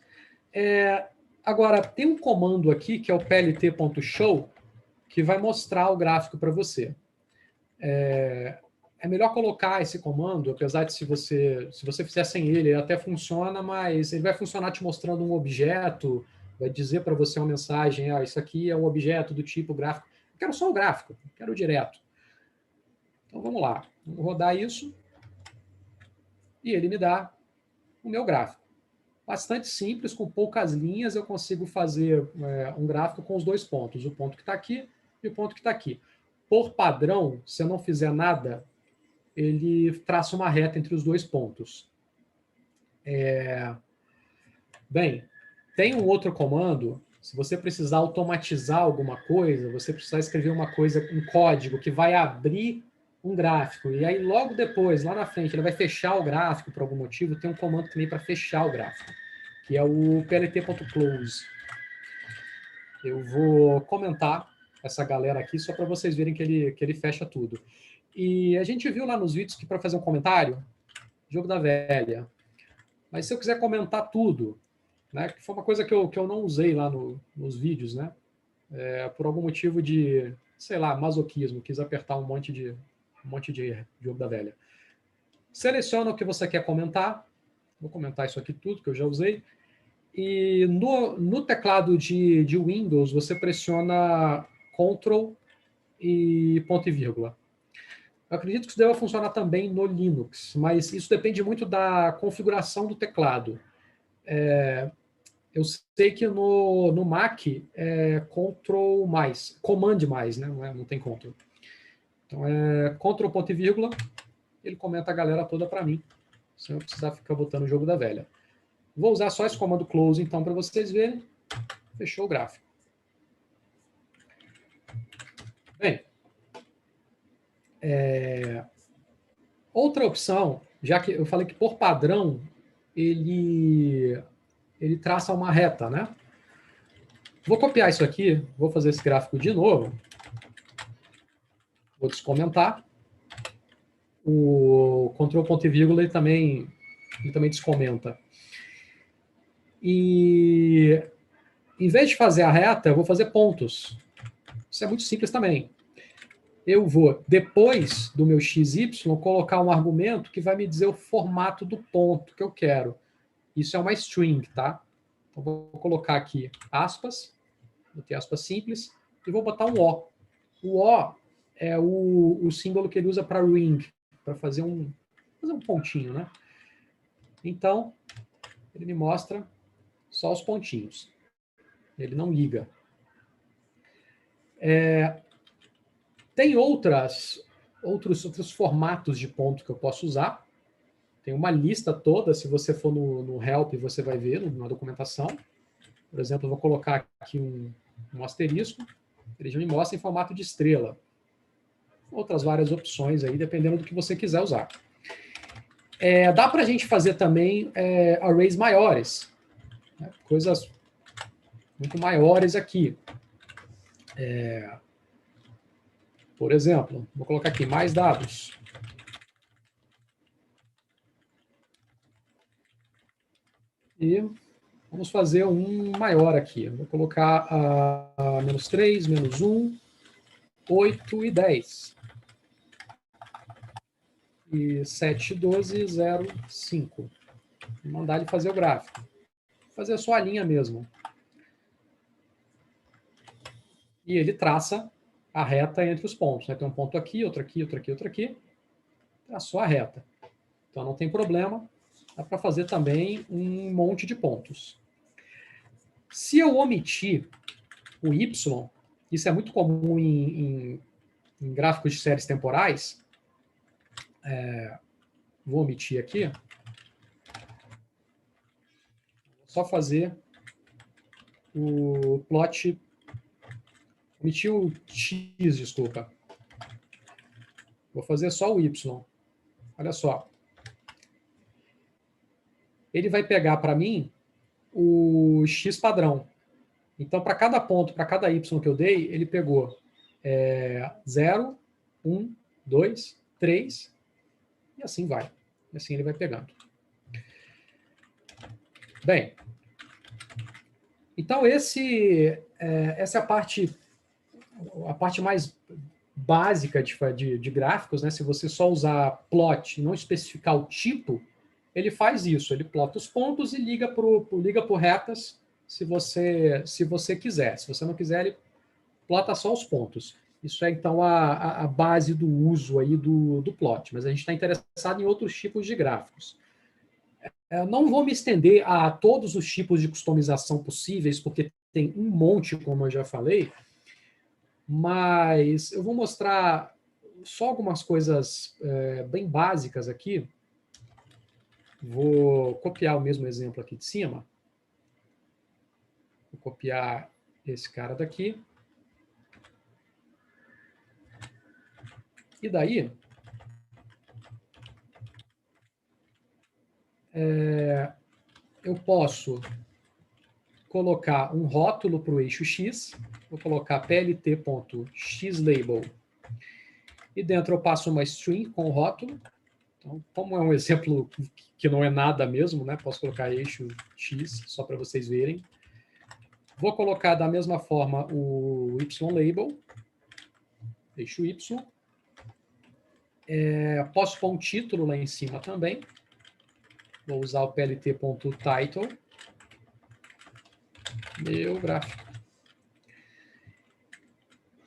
Agora, tem um comando aqui, que é o plt.show, que vai mostrar o gráfico para você. É melhor colocar esse comando, apesar de se você fizer sem ele, ele até funciona, mas ele vai funcionar te mostrando um objeto, vai dizer para você uma mensagem, isso aqui é um objeto do tipo gráfico. Eu quero só o gráfico, quero direto. Então vamos lá, vou rodar isso e ele me dá o meu gráfico. Bastante simples, com poucas linhas eu consigo fazer um gráfico com os 2 pontos, o ponto que está aqui e o ponto que está aqui. Por padrão, se eu não fizer nada, ele traça uma reta entre os 2 pontos. Bem, tem um outro comando, se você precisar automatizar alguma coisa, você precisar escrever uma coisa, um código que vai abrir um gráfico, e aí logo depois, lá na frente, ele vai fechar o gráfico por algum motivo, tem um comando também para fechar o gráfico, que é o plt.close. Eu vou comentar essa galera aqui só para vocês verem que ele fecha tudo. E a gente viu lá nos vídeos que para fazer um comentário, jogo da velha. Mas se eu quiser comentar tudo, né, que foi uma coisa que eu não usei lá nos vídeos, né, por algum motivo de, sei lá, masoquismo, quis apertar um monte de jogo da velha. Seleciona o que você quer comentar, vou comentar isso aqui tudo que eu já usei, e no teclado de Windows você pressiona Ctrl e ponto e vírgula. Eu acredito que isso deva funcionar também no Linux, mas isso depende muito da configuração do teclado. Eu sei que no Mac é Ctrl mais, Command mais, né? Não tem Ctrl. Então é Ctrl ponto e vírgula, ele comenta a galera toda para mim, sem eu precisar ficar botando o jogo da velha. Vou usar só esse comando close, então, para vocês verem. Fechou o gráfico. Bem, outra opção, já que eu falei que por padrão ele traça uma reta, né? Vou copiar isso aqui, vou fazer esse gráfico de novo. Vou descomentar. O Ctrl ponto e vírgula ele também descomenta. E em vez de fazer a reta, eu vou fazer pontos. Isso é muito simples também. Eu vou, depois do meu XY, colocar um argumento que vai me dizer o formato do ponto que eu quero. Isso é uma string, tá? Então, vou colocar aqui aspas, vou ter aspas simples, e vou botar um O. O O é o símbolo que ele usa para ring, para fazer um pontinho, né? Então, ele me mostra só os pontinhos. Ele não liga. Tem outros formatos de ponto que eu posso usar. Tem uma lista toda, se você for no help, você vai ver na documentação. Por exemplo, eu vou colocar aqui um asterisco, ele já me mostra em formato de estrela. Outras várias opções aí, dependendo do que você quiser usar. Dá para a gente fazer também arrays maiores, né? Coisas muito maiores aqui. Por exemplo, vou colocar aqui mais dados. E vamos fazer um maior aqui. Vou colocar menos 3, menos 1, 8 e 10. E 7, 12, 0, 5. Vou mandar ele fazer o gráfico. Vou fazer só a linha mesmo. E ele traça a reta entre os pontos, né? Tem um ponto aqui, outro aqui, outro aqui, outro aqui. Traçou a reta. Então não tem problema, dá para fazer também um monte de pontos. Se eu omitir o Y, isso é muito comum em gráficos de séries temporais, vou omitir aqui, vou só fazer o plot, omitir o X, desculpa. Vou fazer só o Y. Olha só. Ele vai pegar para mim o X padrão. Então, para cada ponto, para cada Y que eu dei, ele pegou 0, 1, 2, 3, e assim vai. E assim ele vai pegando. Bem, então essa é a parte mais básica de gráficos, né? Se você só usar plot e não especificar o tipo, ele faz isso, ele plota os pontos e liga por retas se você quiser. Se você não quiser, ele plota só os pontos. Isso é, então, a base do uso aí do plot. Mas a gente está interessado em outros tipos de gráficos. Não vou me estender a todos os tipos de customização possíveis, porque tem um monte, como eu já falei, mas eu vou mostrar só algumas coisas bem básicas aqui. Vou copiar o mesmo exemplo aqui de cima. Vou copiar esse cara daqui. E daí, eu posso colocar um rótulo para o eixo X. Vou colocar plt.xlabel. E dentro eu passo uma string com o rótulo. Então, como é um exemplo que não é nada mesmo, né? Posso colocar eixo X, só para vocês verem. Vou colocar da mesma forma o ylabel, eixo Y. Posso pôr um título lá em cima também. Vou usar o plt.title. Meu gráfico.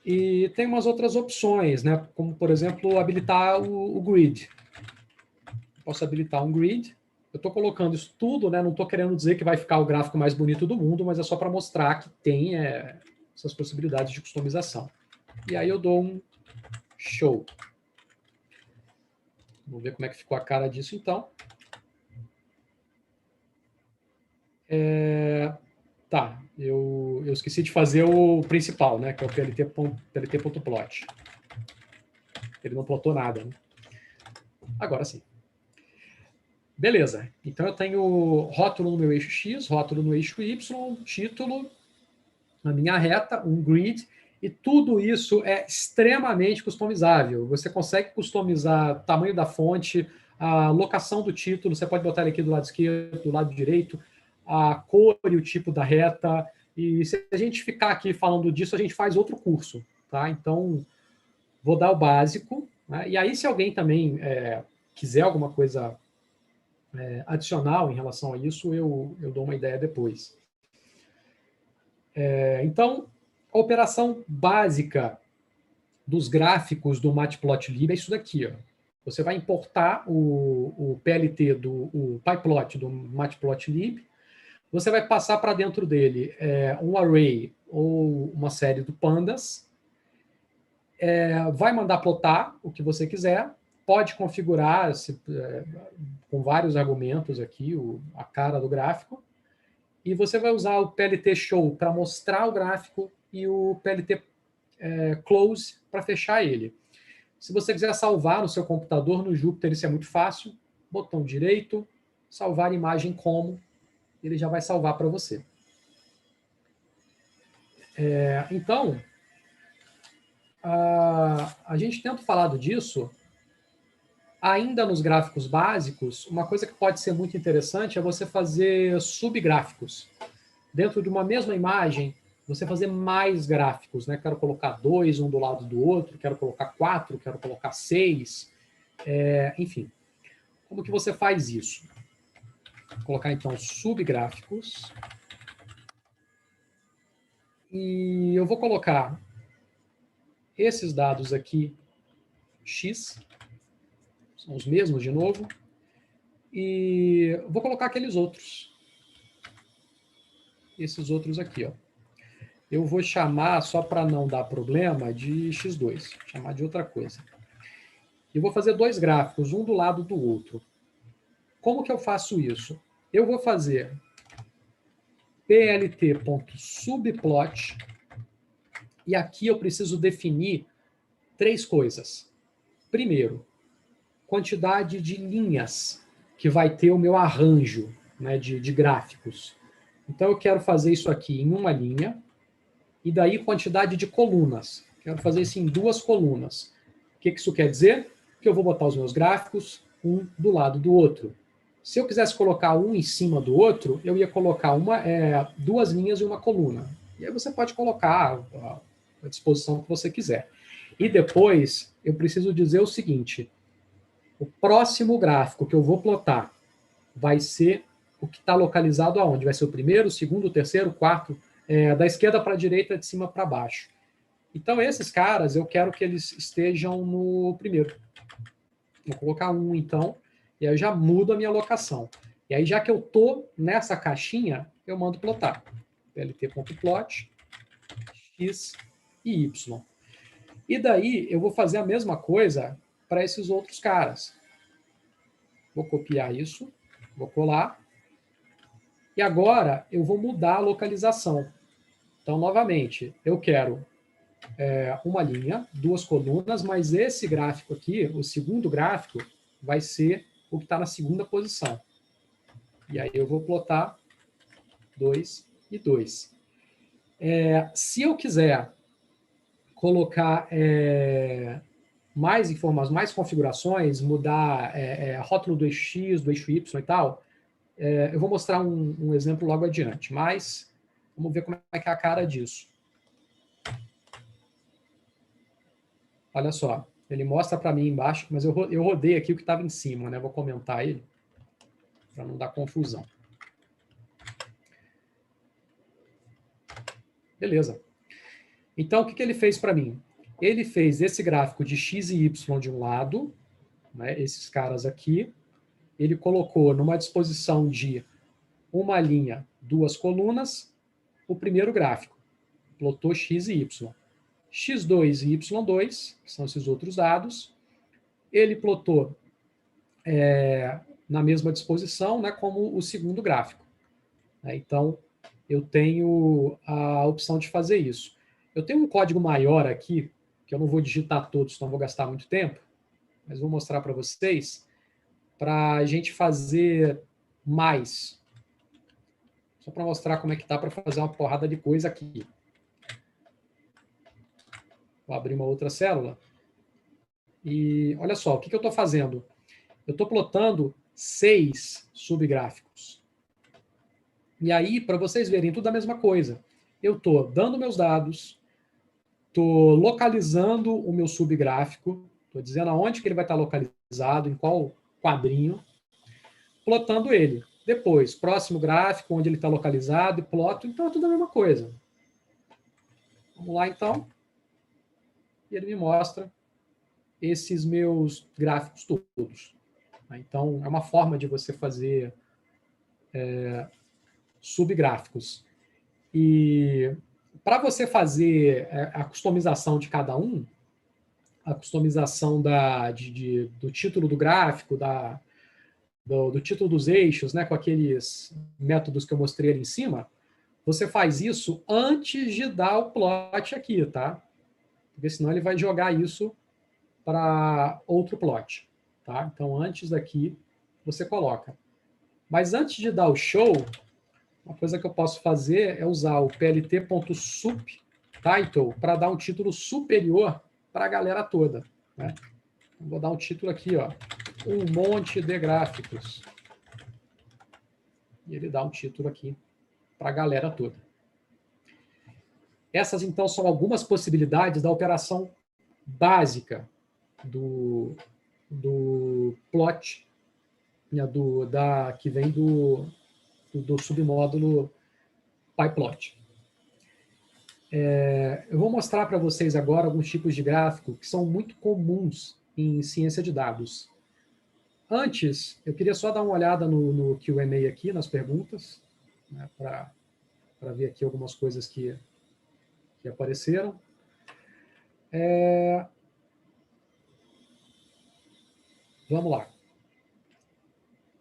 E tem umas outras opções, né? Como, por exemplo, habilitar o grid. Posso habilitar um grid. Eu estou colocando isso tudo, né? Não estou querendo dizer que vai ficar o gráfico mais bonito do mundo, mas é só para mostrar que tem essas possibilidades de customização. E aí eu dou um show. Vamos ver como é que ficou a cara disso, então. Tá, eu esqueci de fazer o principal, né? Que é o plt.plot. Ele não plotou nada, né? Agora sim. Beleza, então eu tenho rótulo no meu eixo X, rótulo no eixo Y, título na minha reta, um grid, e tudo isso é extremamente customizável. Você consegue customizar o tamanho da fonte, a locação do título, você pode botar ele aqui do lado esquerdo, do lado direito, a cor e o tipo da reta, e se a gente ficar aqui falando disso, a gente faz outro curso, tá? Então, vou dar o básico, né? E aí se alguém também quiser alguma coisa adicional em relação a isso, eu dou uma ideia depois. Então, a operação básica dos gráficos do Matplotlib é isso daqui. Ó. Você vai importar o PLT, o PyPlot do Matplotlib, você vai passar para dentro dele um array ou uma série de pandas, vai mandar plotar o que você quiser, pode configurar com vários argumentos aqui a cara do gráfico, e você vai usar o PLT show para mostrar o gráfico e o PLT close para fechar ele. Se você quiser salvar no seu computador, no Jupyter, isso é muito fácil. Botão direito, salvar imagem como, ele já vai salvar para você. Então, a gente tenta falar disso. Ainda nos gráficos básicos, uma coisa que pode ser muito interessante é você fazer subgráficos. Dentro de uma mesma imagem, você fazer mais gráficos, né? Quero colocar 2, um do lado do outro, quero colocar 4, quero colocar 6, enfim. Como que você faz isso? Vou colocar, então, subgráficos. E eu vou colocar esses dados aqui, X, são os mesmos de novo. E vou colocar aqueles outros. Esses outros aqui, ó. Eu vou chamar, só para não dar problema, de X2. Chamar de outra coisa. E vou fazer dois gráficos, um do lado do outro. Como que eu faço isso? Eu vou fazer plt.subplot e aqui eu preciso definir três coisas. Primeiro, quantidade de linhas que vai ter o meu arranjo, né, de gráficos. Então, eu quero fazer isso aqui em uma linha, e daí quantidade de colunas. Quero fazer isso em duas colunas. O que isso quer dizer? Que eu vou botar os meus gráficos um do lado do outro. Se eu quisesse colocar um em cima do outro, eu ia colocar duas linhas e uma coluna. E aí você pode colocar à disposição que você quiser. E depois, eu preciso dizer o seguinte: o próximo gráfico que eu vou plotar vai ser o que está localizado aonde? Vai ser o primeiro, o segundo, o terceiro, o quarto, da esquerda para a direita, de cima para baixo. Então, esses caras, eu quero que eles estejam no primeiro. Vou colocar um, então, e aí eu já mudo a minha locação. E aí, já que eu estou nessa caixinha, eu mando plotar. plt.plot, x e y. E daí, eu vou fazer a mesma coisa para esses outros caras. Vou copiar isso, vou colar. E agora, eu vou mudar a localização. Então, novamente, eu quero uma linha, duas colunas, mas esse gráfico aqui, o segundo gráfico, vai ser o que está na segunda posição. E aí eu vou plotar 2 e 2. Se eu quiser colocar mais informações, mais configurações, mudar rótulo do eixo X, do eixo Y e tal, eu vou mostrar um exemplo logo adiante, mas vamos ver como é que é a cara disso. Olha só, ele mostra para mim embaixo, mas eu rodei aqui o que estava em cima, né? Vou comentar ele, para não dar confusão. Beleza. Então, o que ele fez para mim? Ele fez esse gráfico de X e Y de um lado, né, esses caras aqui, ele colocou numa disposição de uma linha, duas colunas, o primeiro gráfico, plotou X e Y. X2 e Y2, que são esses outros dados, ele plotou na mesma disposição, né, como o segundo gráfico. Então, eu tenho a opção de fazer isso. Eu tenho um código maior aqui, que eu não vou digitar todos, senão vou gastar muito tempo, mas vou mostrar para vocês, para a gente fazer mais. Só para mostrar como é que dá para fazer uma porrada de coisa aqui. Vou abrir uma outra célula. E olha só, o que eu estou fazendo? Eu estou plotando 6 subgráficos. E aí, para vocês verem, tudo a mesma coisa. Eu estou dando meus dados, estou localizando o meu subgráfico, estou dizendo aonde que ele vai estar localizado, em qual quadrinho, plotando ele. Depois, próximo gráfico, onde ele está localizado, e ploto, então é tudo a mesma coisa. Vamos lá, então. E ele me mostra esses meus gráficos todos. Então, é uma forma de você fazer subgráficos. E para você fazer a customização de cada um, a customização do título do gráfico, do título dos eixos, né, com aqueles métodos que eu mostrei ali em cima, você faz isso antes de dar o plot aqui, tá? Porque senão ele vai jogar isso para outro plot, tá? Então, antes daqui, você coloca. Mas antes de dar o show, uma coisa que eu posso fazer é usar o plt.subtitle para dar um título superior para a galera toda, né? Vou dar um título aqui, ó, um monte de gráficos. E ele dá um título aqui para a galera toda. Essas, então, são algumas possibilidades da operação básica do plot, né, que vem do submódulo pyplot. Eu vou mostrar para vocês agora alguns tipos de gráfico que são muito comuns em ciência de dados. Antes, eu queria só dar uma olhada no Q&A aqui, nas perguntas, né, para ver aqui algumas coisas que apareceram. Vamos lá.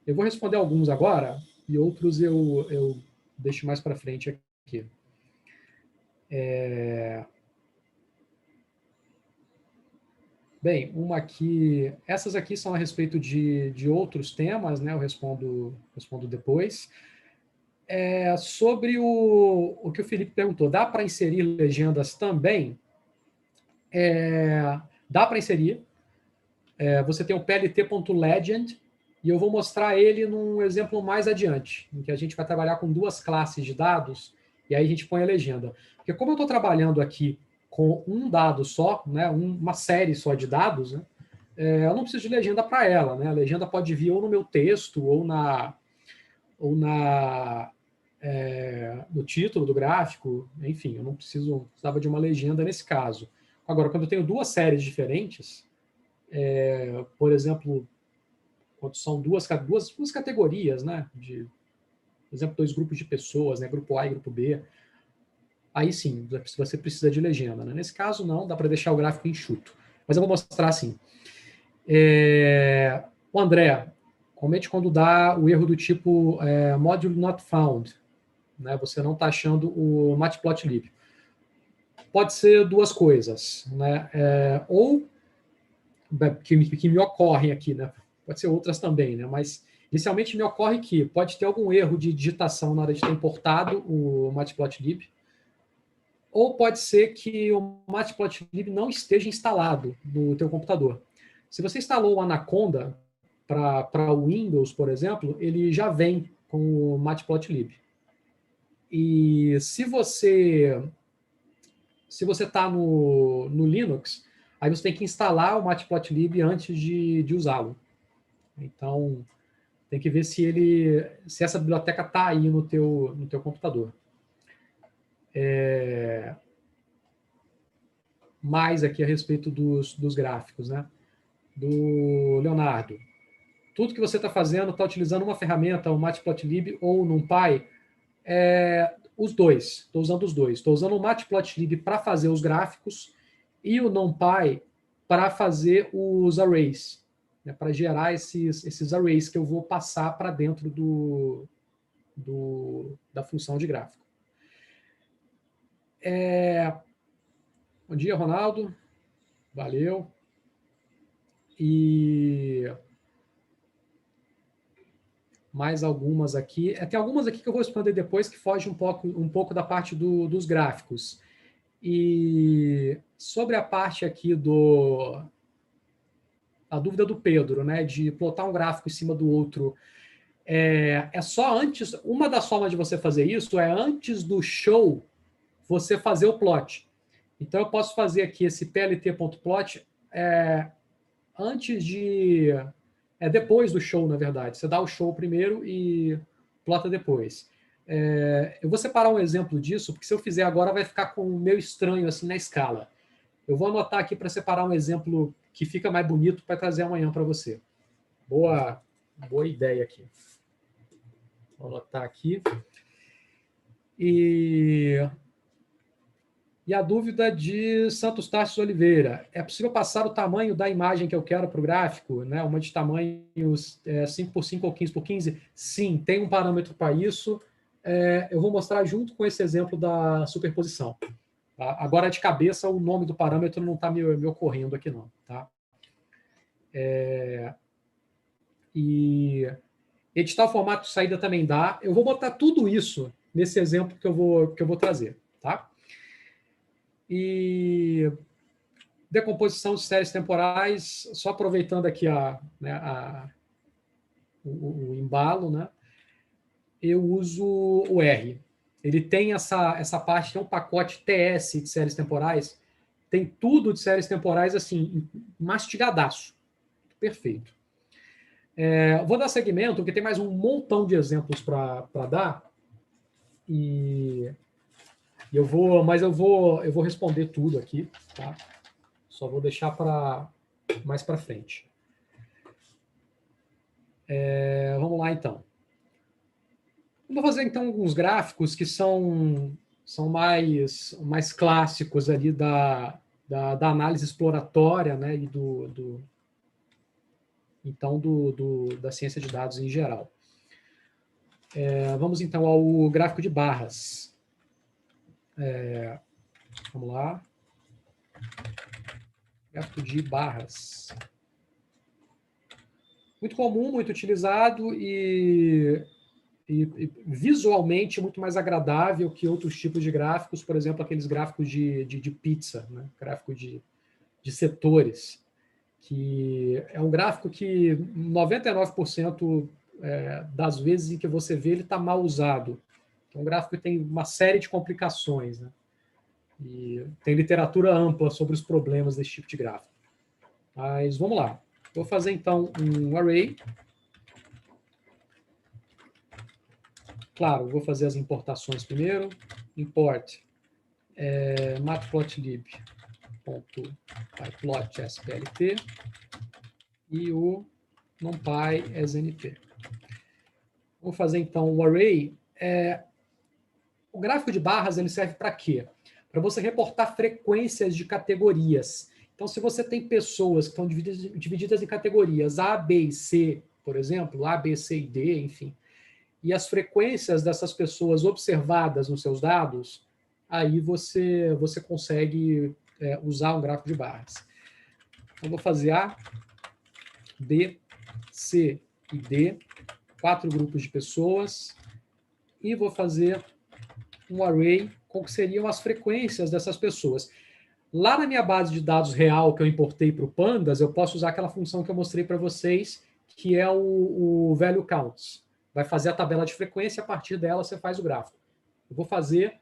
Eu vou responder alguns agora e outros eu deixo mais para frente aqui. Bem, uma aqui... Essas aqui são a respeito de outros temas, né? Eu respondo depois. Sobre o que o Felipe perguntou, dá para inserir legendas também? Dá para inserir. Você tem o plt.legend, e eu vou mostrar ele num exemplo mais adiante, em que a gente vai trabalhar com duas classes de dados, e aí a gente põe a legenda. Porque como eu estou trabalhando aqui com um dado só, né, uma série só de dados, né, eu não preciso de legenda para ela. Né? A legenda pode vir ou no meu texto, ou no título do gráfico, enfim, eu não precisava de uma legenda nesse caso. Agora, quando eu tenho duas séries diferentes, por exemplo, quando são duas categorias, né, por exemplo, dois grupos de pessoas, né, grupo A e grupo B, aí sim, você precisa de legenda. Né? Nesse caso, não, dá para deixar o gráfico enxuto. Mas eu vou mostrar assim. O André, comente quando dá o erro do tipo module not found. Né? Você não está achando o matplotlib. Pode ser duas coisas. Né? Ou que me ocorrem aqui, né? Pode ser outras também, né? Mas inicialmente me ocorre que pode ter algum erro de digitação na hora de ter importado o matplotlib, ou pode ser que o matplotlib não esteja instalado no teu computador. Se você instalou o Anaconda para o Windows, por exemplo, ele já vem com o matplotlib. E se você está no Linux, aí você tem que instalar o matplotlib antes de usá-lo. Então, tem que ver se essa biblioteca está aí no teu computador. Mais aqui a respeito dos gráficos, né? Do Leonardo. Tudo que você está fazendo está utilizando uma ferramenta, o Matplotlib ou o NumPy? Os dois. Estou usando os dois. Estou usando o Matplotlib para fazer os gráficos e o NumPy para fazer os arrays, né, para gerar esses arrays que eu vou passar para dentro da função de gráfico. Bom dia, Ronaldo. Valeu. E mais algumas aqui. Tem algumas aqui que eu vou responder depois que fogem um pouco da parte dos gráficos. E sobre a parte aqui a dúvida do Pedro, né, de plotar um gráfico em cima do outro, só antes, uma das formas de você fazer isso é antes do show você fazer o plot. Então eu posso fazer aqui esse plt.plot antes depois do show, na verdade. Você dá o show primeiro e plota depois. Eu vou separar um exemplo disso, porque se eu fizer agora vai ficar com meio estranho assim na escala. Eu vou anotar aqui para separar um exemplo que fica mais bonito para trazer amanhã para você. Boa ideia aqui. Vou anotar aqui. E a dúvida de Santos Tarsis Oliveira. É possível passar o tamanho da imagem que eu quero para o gráfico? Né? Uma de tamanhos 5x5 ou 15x15? Sim, tem um parâmetro para isso. Eu vou mostrar junto com esse exemplo da superposição. Tá? Agora, de cabeça, o nome do parâmetro não está me ocorrendo aqui, não. Tá? E editar o formato de saída também dá. Eu vou botar tudo isso nesse exemplo que eu vou trazer. Tá? E decomposição de séries temporais, só aproveitando aqui o embalo, né? Eu uso o R. Ele tem essa parte, tem um pacote TS de séries temporais, tem tudo de séries temporais assim, mastigadaço. Perfeito. Vou dar segmento, porque tem mais um montão de exemplos para dar. Mas eu vou responder tudo aqui, tá? Só vou deixar mais para frente. Vamos lá, então. Vou fazer, então, alguns gráficos que são mais clássicos ali da análise exploratória, né, e da ciência de dados em geral. Vamos, então, ao gráfico de barras. Vamos lá. Gráfico de barras. Muito comum, muito utilizado e visualmente muito mais agradável que outros tipos de gráficos, por exemplo, aqueles gráficos de pizza, né? Gráfico de setores, que é um gráfico que 99% das vezes em que você vê ele está mal usado. É um gráfico que tem uma série de complicações, né? E tem literatura ampla sobre os problemas desse tipo de gráfico. Mas vamos lá. Vou fazer, então, um array. Claro, vou fazer as importações primeiro. Import matplotlib.pyplot.splt e o numpy snp. Vou fazer, então, o array. O gráfico de barras ele serve para quê? Para você reportar frequências de categorias. Então, se você tem pessoas que estão divididas em categorias A, B e C, por exemplo, A, B, C e D, enfim, e as frequências dessas pessoas observadas nos seus dados, aí você consegue usar um gráfico de barras. Então, vou fazer A, B, C e D, 4 grupos de pessoas, e vou fazer um array com que seriam as frequências dessas pessoas. Lá na minha base de dados real que eu importei para o Pandas, eu posso usar aquela função que eu mostrei para vocês, que é o value counts. Vai fazer a tabela de frequência, a partir dela você faz o gráfico. Eu vou fazer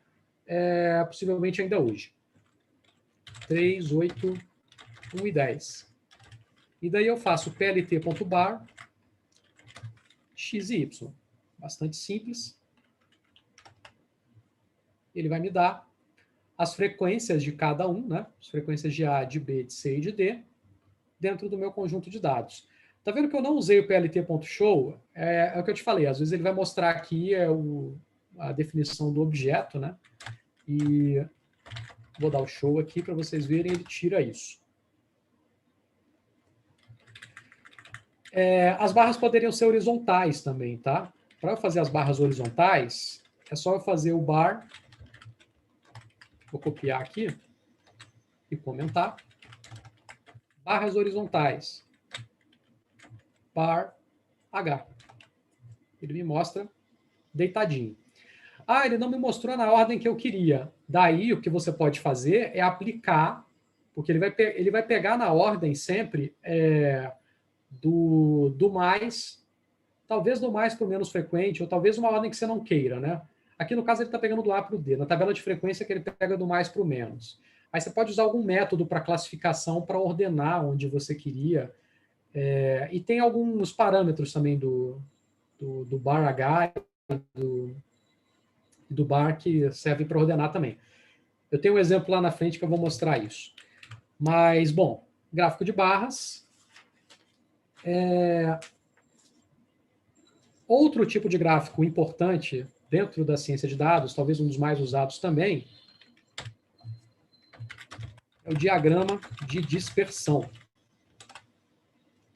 possivelmente ainda hoje. 3, 8, 1 e 10. E daí eu faço plt.bar x e y. Bastante simples. Ele vai me dar as frequências de cada um, né? As frequências de A, de B, de C e de D, dentro do meu conjunto de dados. Tá vendo que eu não usei o plt.show? É o que eu te falei, às vezes ele vai mostrar aqui a definição do objeto, né? E vou dar o show aqui para vocês verem, ele tira isso. As barras poderiam ser horizontais também, tá? Para eu fazer as barras horizontais, é só eu fazer o bar. Vou copiar aqui e comentar. Barras horizontais. Bar H. Ele me mostra deitadinho. Ah, ele não me mostrou na ordem que eu queria. Daí, o que você pode fazer é aplicar, porque ele vai pegar na ordem sempre do mais, talvez do mais para o menos frequente, ou talvez uma ordem que você não queira, né? Aqui, no caso, ele está pegando do A para o D. Na tabela de frequência, que ele pega do mais para o menos. Aí você pode usar algum método para classificação para ordenar onde você queria. E tem alguns parâmetros também do bar H e do bar que servem para ordenar também. Eu tenho um exemplo lá na frente que eu vou mostrar isso. Mas, bom, gráfico de barras. Outro tipo de gráfico importante dentro da ciência de dados, talvez um dos mais usados também, é o diagrama de dispersão.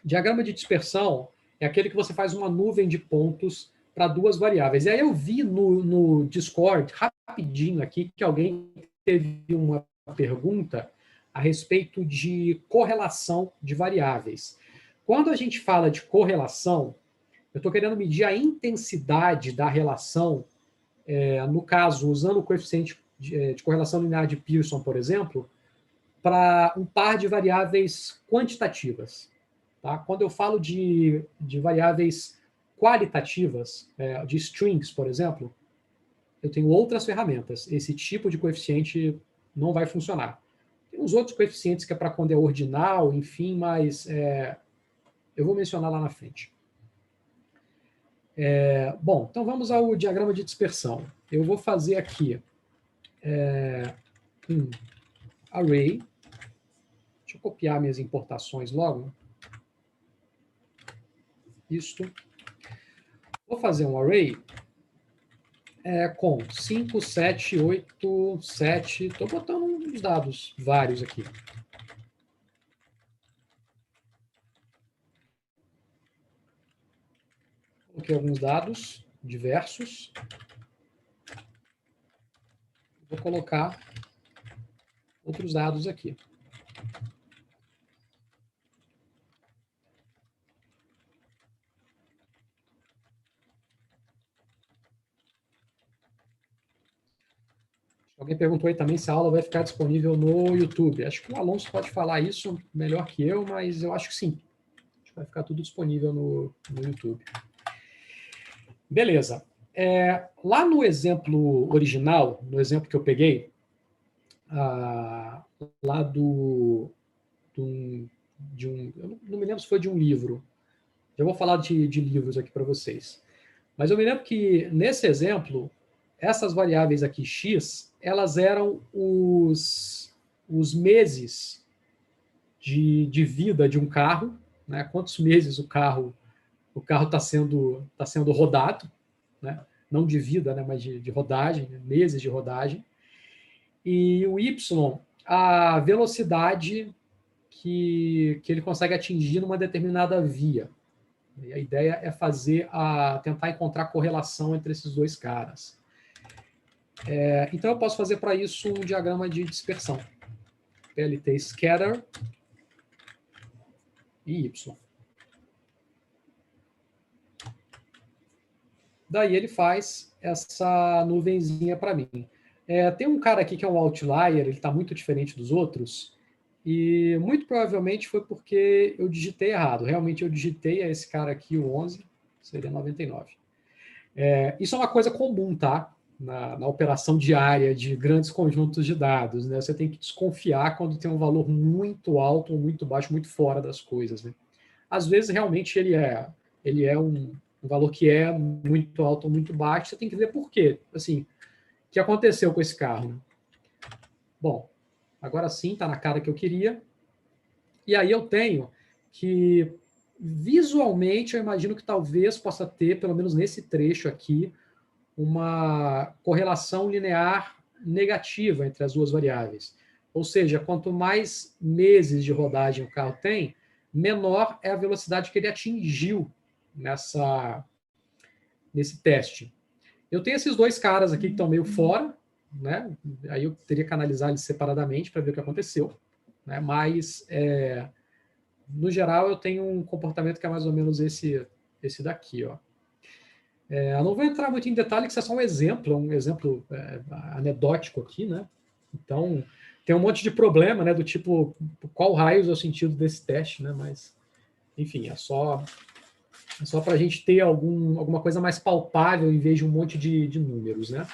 Diagrama de dispersão é aquele que você faz uma nuvem de pontos para duas variáveis. E aí eu vi no Discord, rapidinho aqui, que alguém teve uma pergunta a respeito de correlação de variáveis. Quando a gente fala de correlação, eu estou querendo medir a intensidade da relação, no caso, usando o coeficiente de correlação linear de Pearson, por exemplo, para um par de variáveis quantitativas. Tá? Quando eu falo de variáveis qualitativas, de strings, por exemplo, eu tenho outras ferramentas. Esse tipo de coeficiente não vai funcionar. Tem uns outros coeficientes que é para quando é ordinal, enfim, mas eu vou mencionar lá na frente. Bom, então vamos ao diagrama de dispersão. Eu vou fazer aqui um array. Deixa eu copiar minhas importações logo. isto. Vou fazer um array com 5, 7, 8, 7. Estou botando uns dados vários aqui. Coloquei alguns dados diversos. Vou colocar outros dados aqui. Alguém perguntou aí também se a aula vai ficar disponível no YouTube. Acho que o Alonso pode falar isso melhor que eu, mas eu acho que sim. Acho que vai ficar tudo disponível no YouTube. Beleza. Lá no exemplo original, no exemplo que eu peguei, lá eu não me lembro se foi de um livro. Já vou falar de livros aqui para vocês. Mas eu me lembro que, nesse exemplo, essas variáveis aqui, x, elas eram os meses de vida de um carro, né? Quantos meses o carro está sendo rodado, né? Não de vida, né? Mas de rodagem, né? Meses de rodagem. E o y, a velocidade que ele consegue atingir numa determinada via. E a ideia é tentar encontrar correlação entre esses dois caras. Então, eu posso fazer para isso um diagrama de dispersão. PLT scatter e y. Daí ele faz essa nuvenzinha para mim. Tem um cara aqui que é um outlier, ele está muito diferente dos outros, e muito provavelmente foi porque eu digitei errado. Realmente eu digitei esse cara aqui, o 11, seria 99. Isso é uma coisa comum, tá? Na operação diária de grandes conjuntos de dados, né? Você tem que desconfiar quando tem um valor muito alto ou muito baixo, muito fora das coisas, né? Às vezes, realmente, ele é um valor que é muito alto ou muito baixo, você tem que ver por quê. Assim, o que aconteceu com esse carro? Né? Bom, agora sim, está na cara que eu queria. E aí eu tenho que, visualmente, eu imagino que talvez possa ter, pelo menos nesse trecho aqui, uma correlação linear negativa entre as duas variáveis. Ou seja, quanto mais meses de rodagem o carro tem, menor é a velocidade que ele atingiu nesse teste. Eu tenho esses dois caras aqui que estão meio fora, né? Aí eu teria que analisar eles separadamente para ver o que aconteceu. Né? Mas, no geral, eu tenho um comportamento que é mais ou menos esse daqui, ó. Eu não vou entrar muito em detalhe, que isso é só um exemplo anedótico aqui, né? Então, tem um monte de problema, né? Do tipo, qual raios é o sentido desse teste, né? Mas, enfim, é só para a gente ter alguma coisa mais palpável em vez de um monte de números, né?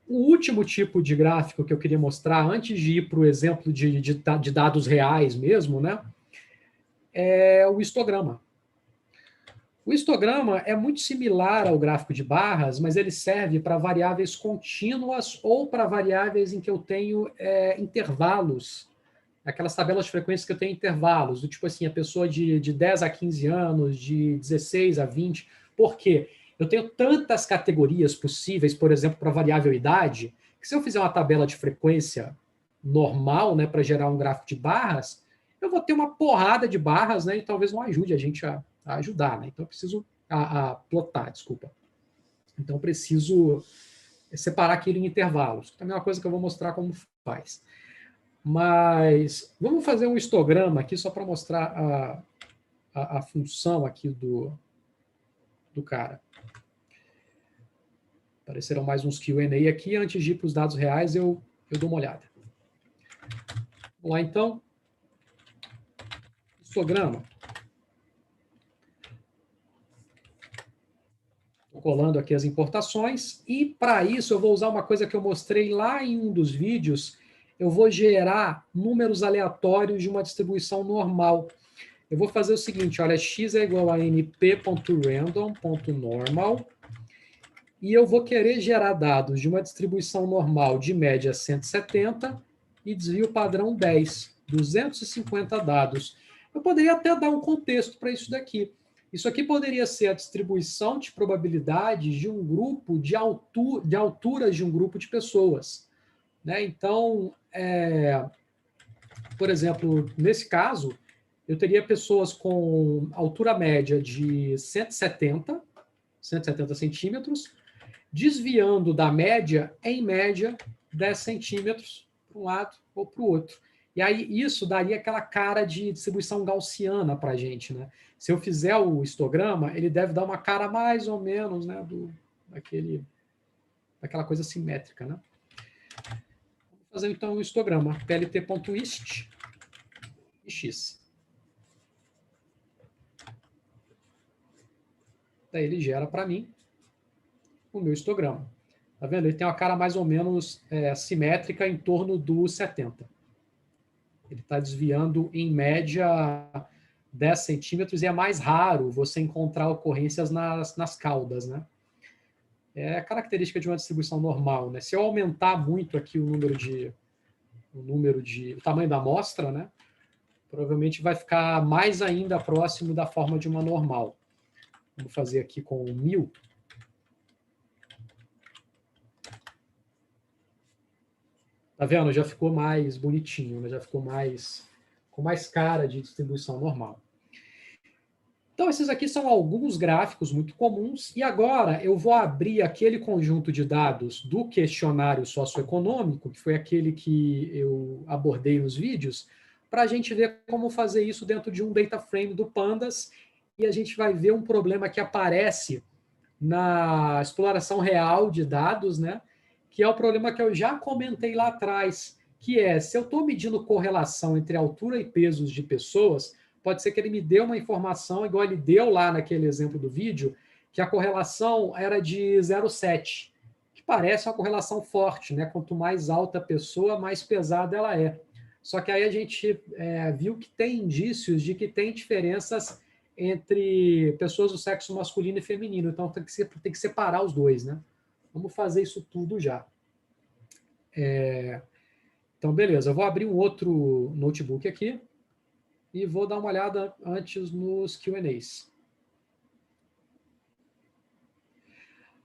O último tipo de gráfico que eu queria mostrar, antes de ir para o exemplo de dados reais mesmo, né? É o histograma. O histograma é muito similar ao gráfico de barras, mas ele serve para variáveis contínuas ou para variáveis em que eu tenho intervalos, aquelas tabelas de frequência que eu tenho intervalos, do tipo assim, a pessoa de 10 a 15 anos, de 16 a 20. Por quê? Eu tenho tantas categorias possíveis, por exemplo, para variável idade, que se eu fizer uma tabela de frequência normal, né, para gerar um gráfico de barras, eu vou ter uma porrada de barras, né, e talvez não ajude a gente a ajudar, né? Então eu preciso plotar, desculpa. Então eu preciso separar aquilo em intervalos. Também é uma coisa que eu vou mostrar como faz. Mas vamos fazer um histograma aqui só para mostrar a função aqui do cara. Apareceram mais uns Q&A aqui. Antes de ir para os dados reais, eu dou uma olhada. Vamos lá, então. Histograma. Estou colando aqui as importações. E, para isso, eu vou usar uma coisa que eu mostrei lá em um dos vídeos. Eu vou gerar números aleatórios de uma distribuição normal. Eu vou fazer o seguinte, olha, x é igual a np.random.normal e eu vou querer gerar dados de uma distribuição normal de média 170 e desvio padrão 10, 250 dados. Eu poderia até dar um contexto para isso daqui. Isso aqui poderia ser a distribuição de probabilidades de um grupo de alturas de um grupo de pessoas, né? Então, por exemplo, nesse caso, eu teria pessoas com altura média de 170 centímetros, desviando da média, em média, 10 centímetros para um lado ou para o outro. E aí isso daria aquela cara de distribuição gaussiana para a gente, né? Se eu fizer o histograma, ele deve dar uma cara mais ou menos, né, daquela coisa simétrica, né? Vamos fazer então o histograma plt.hist e x. Daí ele gera para mim o meu histograma. Tá vendo? Ele tem uma cara mais ou menos simétrica em torno do 70. Ele está desviando, em média, 10 centímetros, e é mais raro você encontrar ocorrências nas caudas, né? É a característica de uma distribuição normal, né? Se eu aumentar muito aqui o tamanho da amostra, né? Provavelmente vai ficar mais ainda próximo da forma de uma normal. Vamos fazer aqui com 1000. Tá vendo? Já ficou mais bonitinho, né? Já ficou com mais cara de distribuição normal. Então, esses aqui são alguns gráficos muito comuns. E agora eu vou abrir aquele conjunto de dados do questionário socioeconômico, que foi aquele que eu abordei nos vídeos, para a gente ver como fazer isso dentro de um data frame do Pandas. E a gente vai ver um problema que aparece na exploração real de dados, né? Que é o problema que eu já comentei lá atrás, que é, se eu estou medindo correlação entre altura e pesos de pessoas, pode ser que ele me dê uma informação, igual ele deu lá naquele exemplo do vídeo, que a correlação era de 0,7, que parece uma correlação forte, né? Quanto mais alta a pessoa, mais pesada ela é. Só que aí a gente viu que tem indícios de que tem diferenças entre pessoas do sexo masculino e feminino, então tem que separar os dois, né? Vamos fazer isso tudo já. Então, beleza. Eu vou abrir um outro notebook aqui e vou dar uma olhada antes nos Q&As.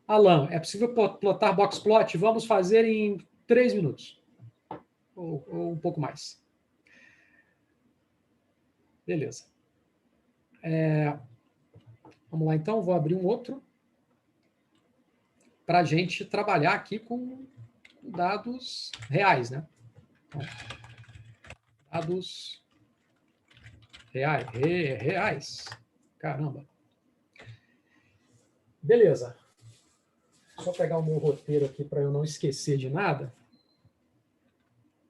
Alan, é possível plotar boxplot? Vamos fazer em 3 minutos. Ou um pouco mais. Beleza. Vamos lá, então. Vou abrir um outro para a gente trabalhar aqui com dados reais, né? Então, dados reais. Caramba. Beleza. Só pegar o meu roteiro aqui para eu não esquecer de nada.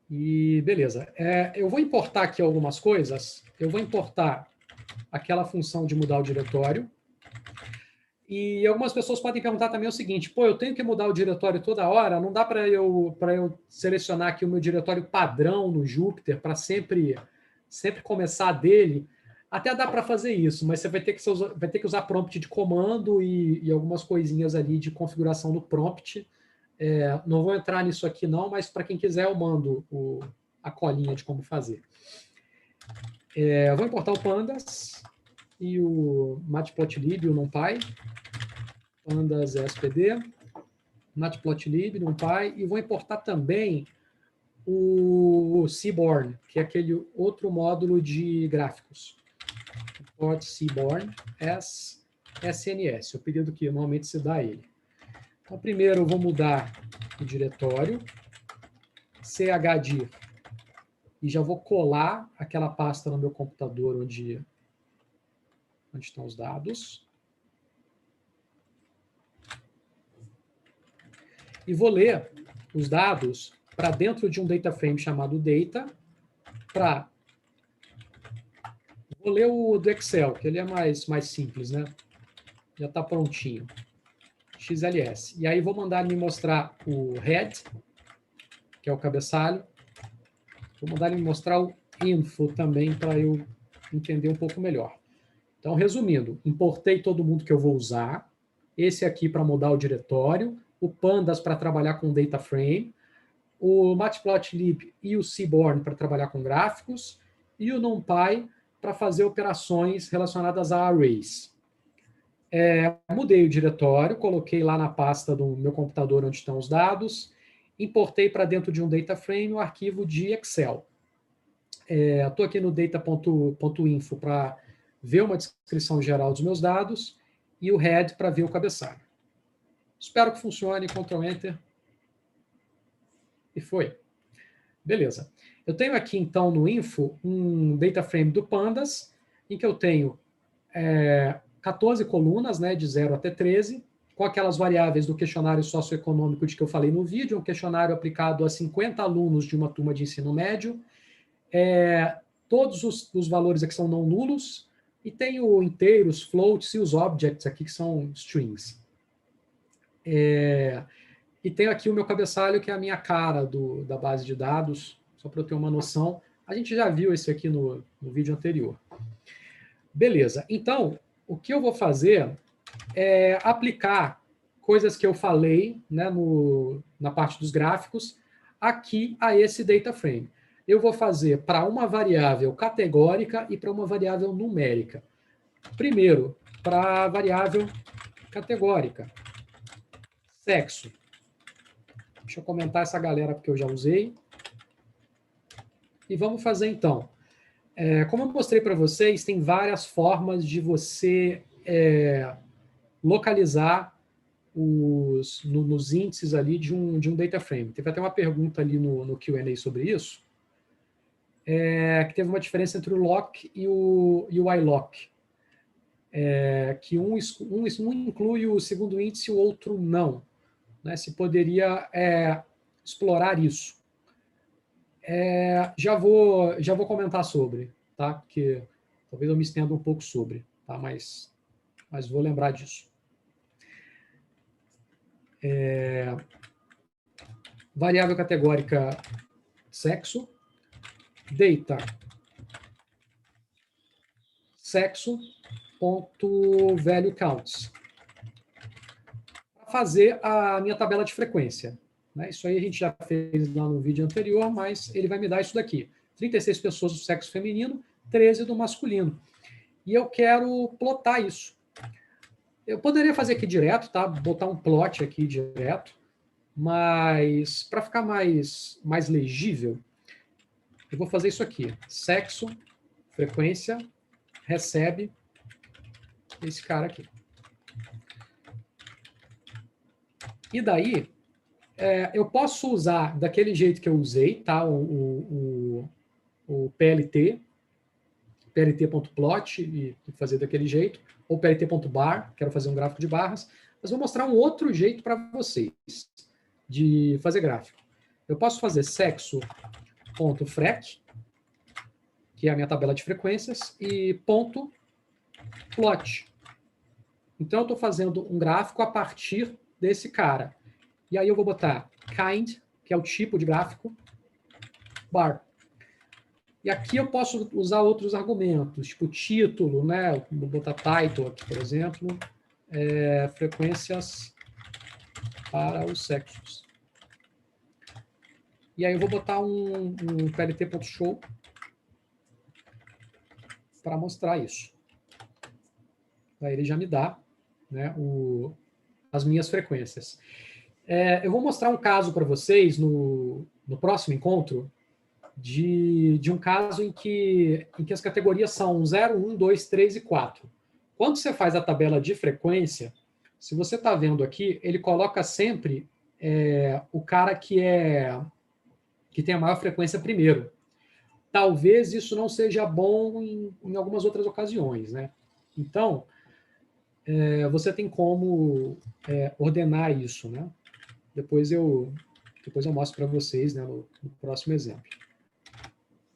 E beleza. Eu vou importar aqui algumas coisas. Eu vou importar aquela função de mudar o diretório. E algumas pessoas podem perguntar também o seguinte: pô, eu tenho que mudar o diretório toda hora? Não dá para eu selecionar aqui o meu diretório padrão no Jupyter para sempre começar dele? Até dá para fazer isso, mas você vai ter que usar prompt de comando e algumas coisinhas ali de configuração do prompt. Não vou entrar nisso aqui não, mas para quem quiser eu mando a colinha de como fazer. Eu vou importar o Pandas e o Matplotlib e o NumPy. Pandas SPD, Matplotlib, NumPy, e vou importar também o Seaborn, que é aquele outro módulo de gráficos. Import Seaborn as SNS, é o pedido que normalmente se dá a ele. Então, primeiro eu vou mudar o diretório, chdir, e já vou colar aquela pasta no meu computador onde estão os dados. E vou ler os dados para dentro de um data frame chamado data, vou ler o do Excel, que ele é mais simples, né? Já está prontinho. XLS. E aí vou mandar ele me mostrar o head, que é o cabeçalho. Vou mandar ele me mostrar o info também, para eu entender um pouco melhor. Então, resumindo, importei todo mundo que eu vou usar. Esse aqui para mudar o diretório. O Pandas para trabalhar com data frame, o Matplotlib e o Seaborn para trabalhar com gráficos, e o NumPy para fazer operações relacionadas a arrays. Mudei o diretório, coloquei lá na pasta do meu computador onde estão os dados, importei para dentro de um data frame o arquivo de Excel. Estou aqui no data.info para ver uma descrição geral dos meus dados e o head para ver o cabeçalho. Espero que funcione, Ctrl Enter. E foi. Beleza. Eu tenho aqui, então, no info, um data frame do Pandas, em que eu tenho 14 colunas, né, de 0 até 13, com aquelas variáveis do questionário socioeconômico de que eu falei no vídeo, um questionário aplicado a 50 alunos de uma turma de ensino médio. Todos os valores aqui são não nulos, e tenho inteiros, floats e os objects aqui, que são strings. E tenho aqui o meu cabeçalho, que é a minha cara da base de dados, só para eu ter uma noção. A gente já viu esse aqui no vídeo anterior. Beleza. Então, o que eu vou fazer é aplicar coisas que eu falei, né, na parte dos gráficos aqui a esse data frame. Eu vou fazer para uma variável categórica e para uma variável numérica. Primeiro, para a variável categórica. Sexo. Deixa eu comentar essa galera porque eu já usei. E vamos fazer então. Como eu mostrei para vocês, tem várias formas de você localizar nos índices ali de um data frame. Teve até uma pergunta ali no Q&A sobre isso, que teve uma diferença entre o lock e o iLock. Que um inclui o segundo índice e o outro não. Né? Se poderia explorar isso. Já vou comentar sobre, tá? Porque talvez eu me estenda um pouco sobre, tá? Mas vou lembrar disso. Variável categórica sexo, data sexo ponto value counts, para fazer a minha tabela de frequência. Né? Isso aí a gente já fez lá no vídeo anterior, mas ele vai me dar isso daqui. 36 pessoas do sexo feminino, 13 do masculino. E eu quero plotar isso. Eu poderia fazer aqui direto, tá? Botar um plot aqui direto, mas para ficar mais legível, eu vou fazer isso aqui. Sexo, frequência, recebe esse cara aqui. E daí, eu posso usar daquele jeito que eu usei, tá? O PLT, plt.plot, e fazer daquele jeito, ou plt.bar, quero fazer um gráfico de barras, mas vou mostrar um outro jeito para vocês de fazer gráfico. Eu posso fazer sexo.frec, que é a minha tabela de frequências, e ponto plot. Então, eu estou fazendo um gráfico a partir desse cara. E aí eu vou botar kind, que é o tipo de gráfico, bar. E aqui eu posso usar outros argumentos, tipo título, né? Vou botar title aqui, por exemplo, frequências para os sexos. E aí eu vou botar um plt.show para mostrar isso. Aí ele já me dá, né, as minhas frequências. Eu vou mostrar um caso para vocês no próximo encontro de um caso em que as categorias são 0, 1, 2, 3 e 4. Quando você faz a tabela de frequência, se você está vendo aqui, ele coloca sempre o cara que tem a maior frequência primeiro. Talvez isso não seja bom em algumas outras ocasiões, né? Então, você tem como ordenar isso, né? Depois eu mostro para vocês, né, no próximo exemplo.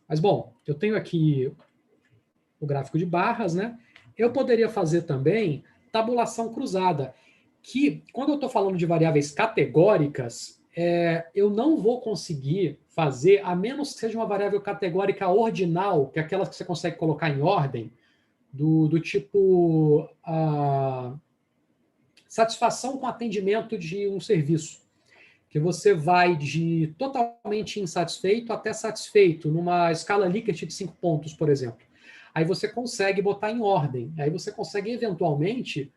Mas, bom, eu tenho aqui o gráfico de barras, né? Eu poderia fazer também tabulação cruzada, que, quando eu estou falando de variáveis categóricas, eu não vou conseguir fazer, a menos que seja uma variável categórica ordinal, que é aquelas que você consegue colocar em ordem, do tipo satisfação com atendimento de um serviço, que você vai de totalmente insatisfeito até satisfeito, numa escala Likert de 5 pontos, por exemplo. aí você consegue botar em ordem, aí você consegue eventualmente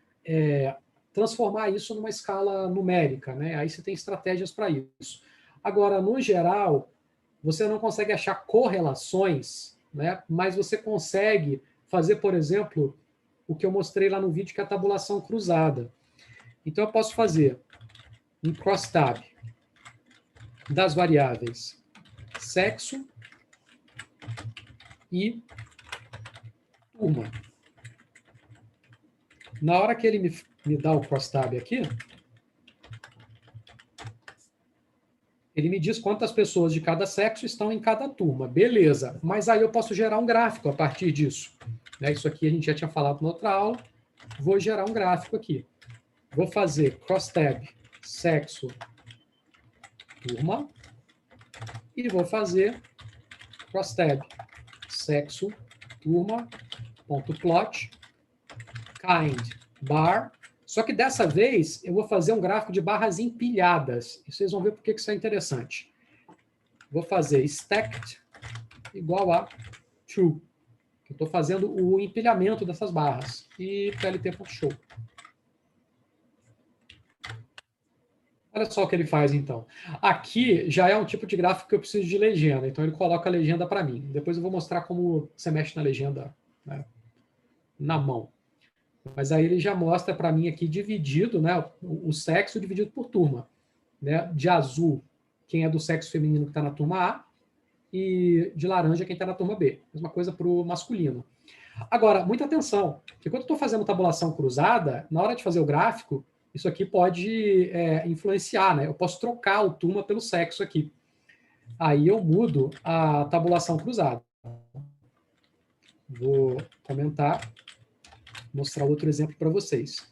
transformar isso numa escala numérica, né? Aí você tem estratégias para isso. Agora, no geral, você não consegue achar correlações, né? Mas você consegue fazer, por exemplo, o que eu mostrei lá no vídeo, que é a tabulação cruzada. Então, eu posso fazer um crosstab das variáveis sexo e turma. Na hora que ele me dá o crosstab aqui, ele me diz quantas pessoas de cada sexo estão em cada turma. Beleza, mas aí eu posso gerar um gráfico a partir disso. Né? Isso aqui a gente já tinha falado na outra aula. Vou gerar um gráfico aqui. Vou fazer crosstab sexo turma e vou fazer crosstab sexo turma ponto plot kind bar. Só que dessa vez eu vou fazer um gráfico de barras empilhadas. E vocês vão ver por que isso é interessante. Vou fazer stacked igual a true. Eu estou fazendo o empilhamento dessas barras. E plt.show. Olha só o que ele faz, então. Aqui já é um tipo de gráfico que eu preciso de legenda. Então, ele coloca a legenda para mim. Depois eu vou mostrar como você mexe na legenda, né, na mão. Mas aí ele já mostra para mim aqui dividido, né, o sexo dividido por turma. Né, de azul, quem é do sexo feminino que está na turma A, e de laranja, quem está na turma B. Mesma coisa para o masculino. Agora, muita atenção, que quando eu estou fazendo tabulação cruzada, na hora de fazer o gráfico, isso aqui pode influenciar, né? Eu posso trocar o turma pelo sexo aqui. Aí eu mudo a tabulação cruzada. Vou comentar, mostrar outro exemplo para vocês.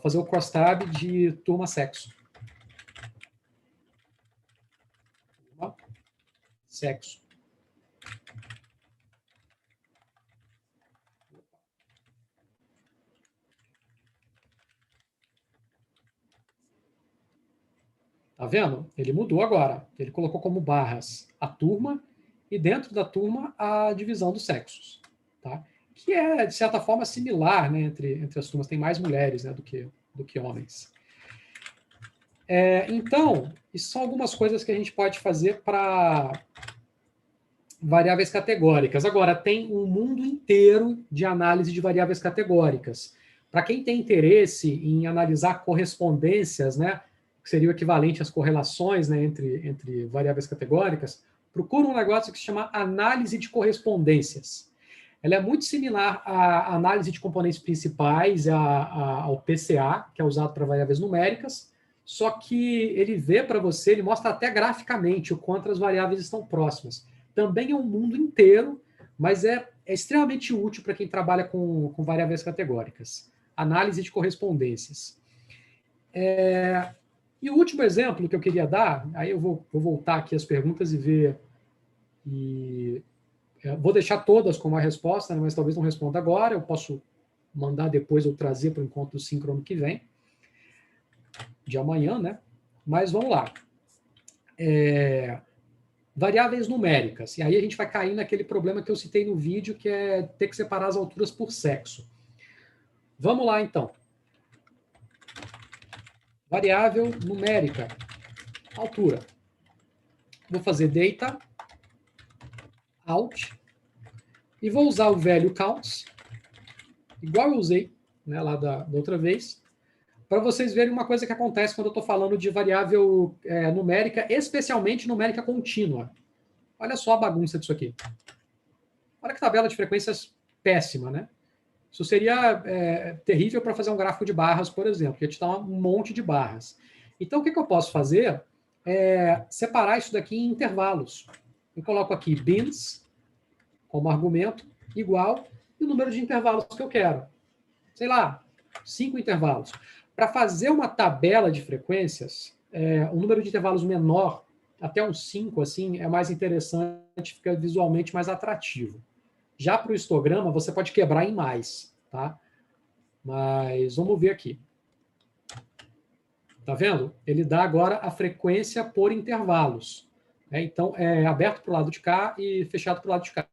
Fazer o crosstab de turma sexo. Sexo. Tá vendo? Ele mudou agora. Ele colocou como barras a turma e dentro da turma a divisão dos sexos. Tá? Que é, de certa forma, similar, né, entre as turmas. Tem mais mulheres, né, do que homens. Então, isso são algumas coisas que a gente pode fazer para variáveis categóricas. Agora, tem um mundo inteiro de análise de variáveis categóricas. Para quem tem interesse em analisar correspondências, né, que seria o equivalente às correlações, né, entre variáveis categóricas, procura um negócio que se chama análise de correspondências. Ela é muito similar à análise de componentes principais, ao PCA, que é usado para variáveis numéricas, só que ele vê para você, ele mostra até graficamente o quanto as variáveis estão próximas. Também é um mundo inteiro, mas é extremamente útil para quem trabalha com variáveis categóricas. Análise de correspondências. E o último exemplo que eu queria dar, aí eu vou voltar aqui as perguntas e ver. Vou deixar todas como a resposta, né, mas talvez não responda agora. Eu posso mandar depois ou trazer para o encontro síncrono que vem, de amanhã, né? Mas vamos lá. Variáveis numéricas. E aí a gente vai cair naquele problema que eu citei no vídeo, que é ter que separar as alturas por sexo. Vamos lá, então. Variável numérica. Altura. Vou fazer data, out, e vou usar o velho counts, igual eu usei, né, lá da outra vez, para vocês verem uma coisa que acontece quando eu estou falando de variável numérica, especialmente numérica contínua. Olha só a bagunça disso aqui. Olha que tabela de frequências péssima, né? Isso seria terrível para fazer um gráfico de barras, por exemplo, que ia te dar um monte de barras. Então, o que eu posso fazer é separar isso daqui em intervalos. Eu coloco aqui bins, como argumento, igual, e o número de intervalos que eu quero. Sei lá, 5 intervalos. Para fazer uma tabela de frequências, um número de intervalos menor, até uns 5, assim, é mais interessante, fica visualmente mais atrativo. Já para o histograma, você pode quebrar em mais, tá? Mas vamos ver aqui. Tá vendo? Ele dá agora a frequência por intervalos. Então, é aberto para o lado de cá e fechado para o lado de cá.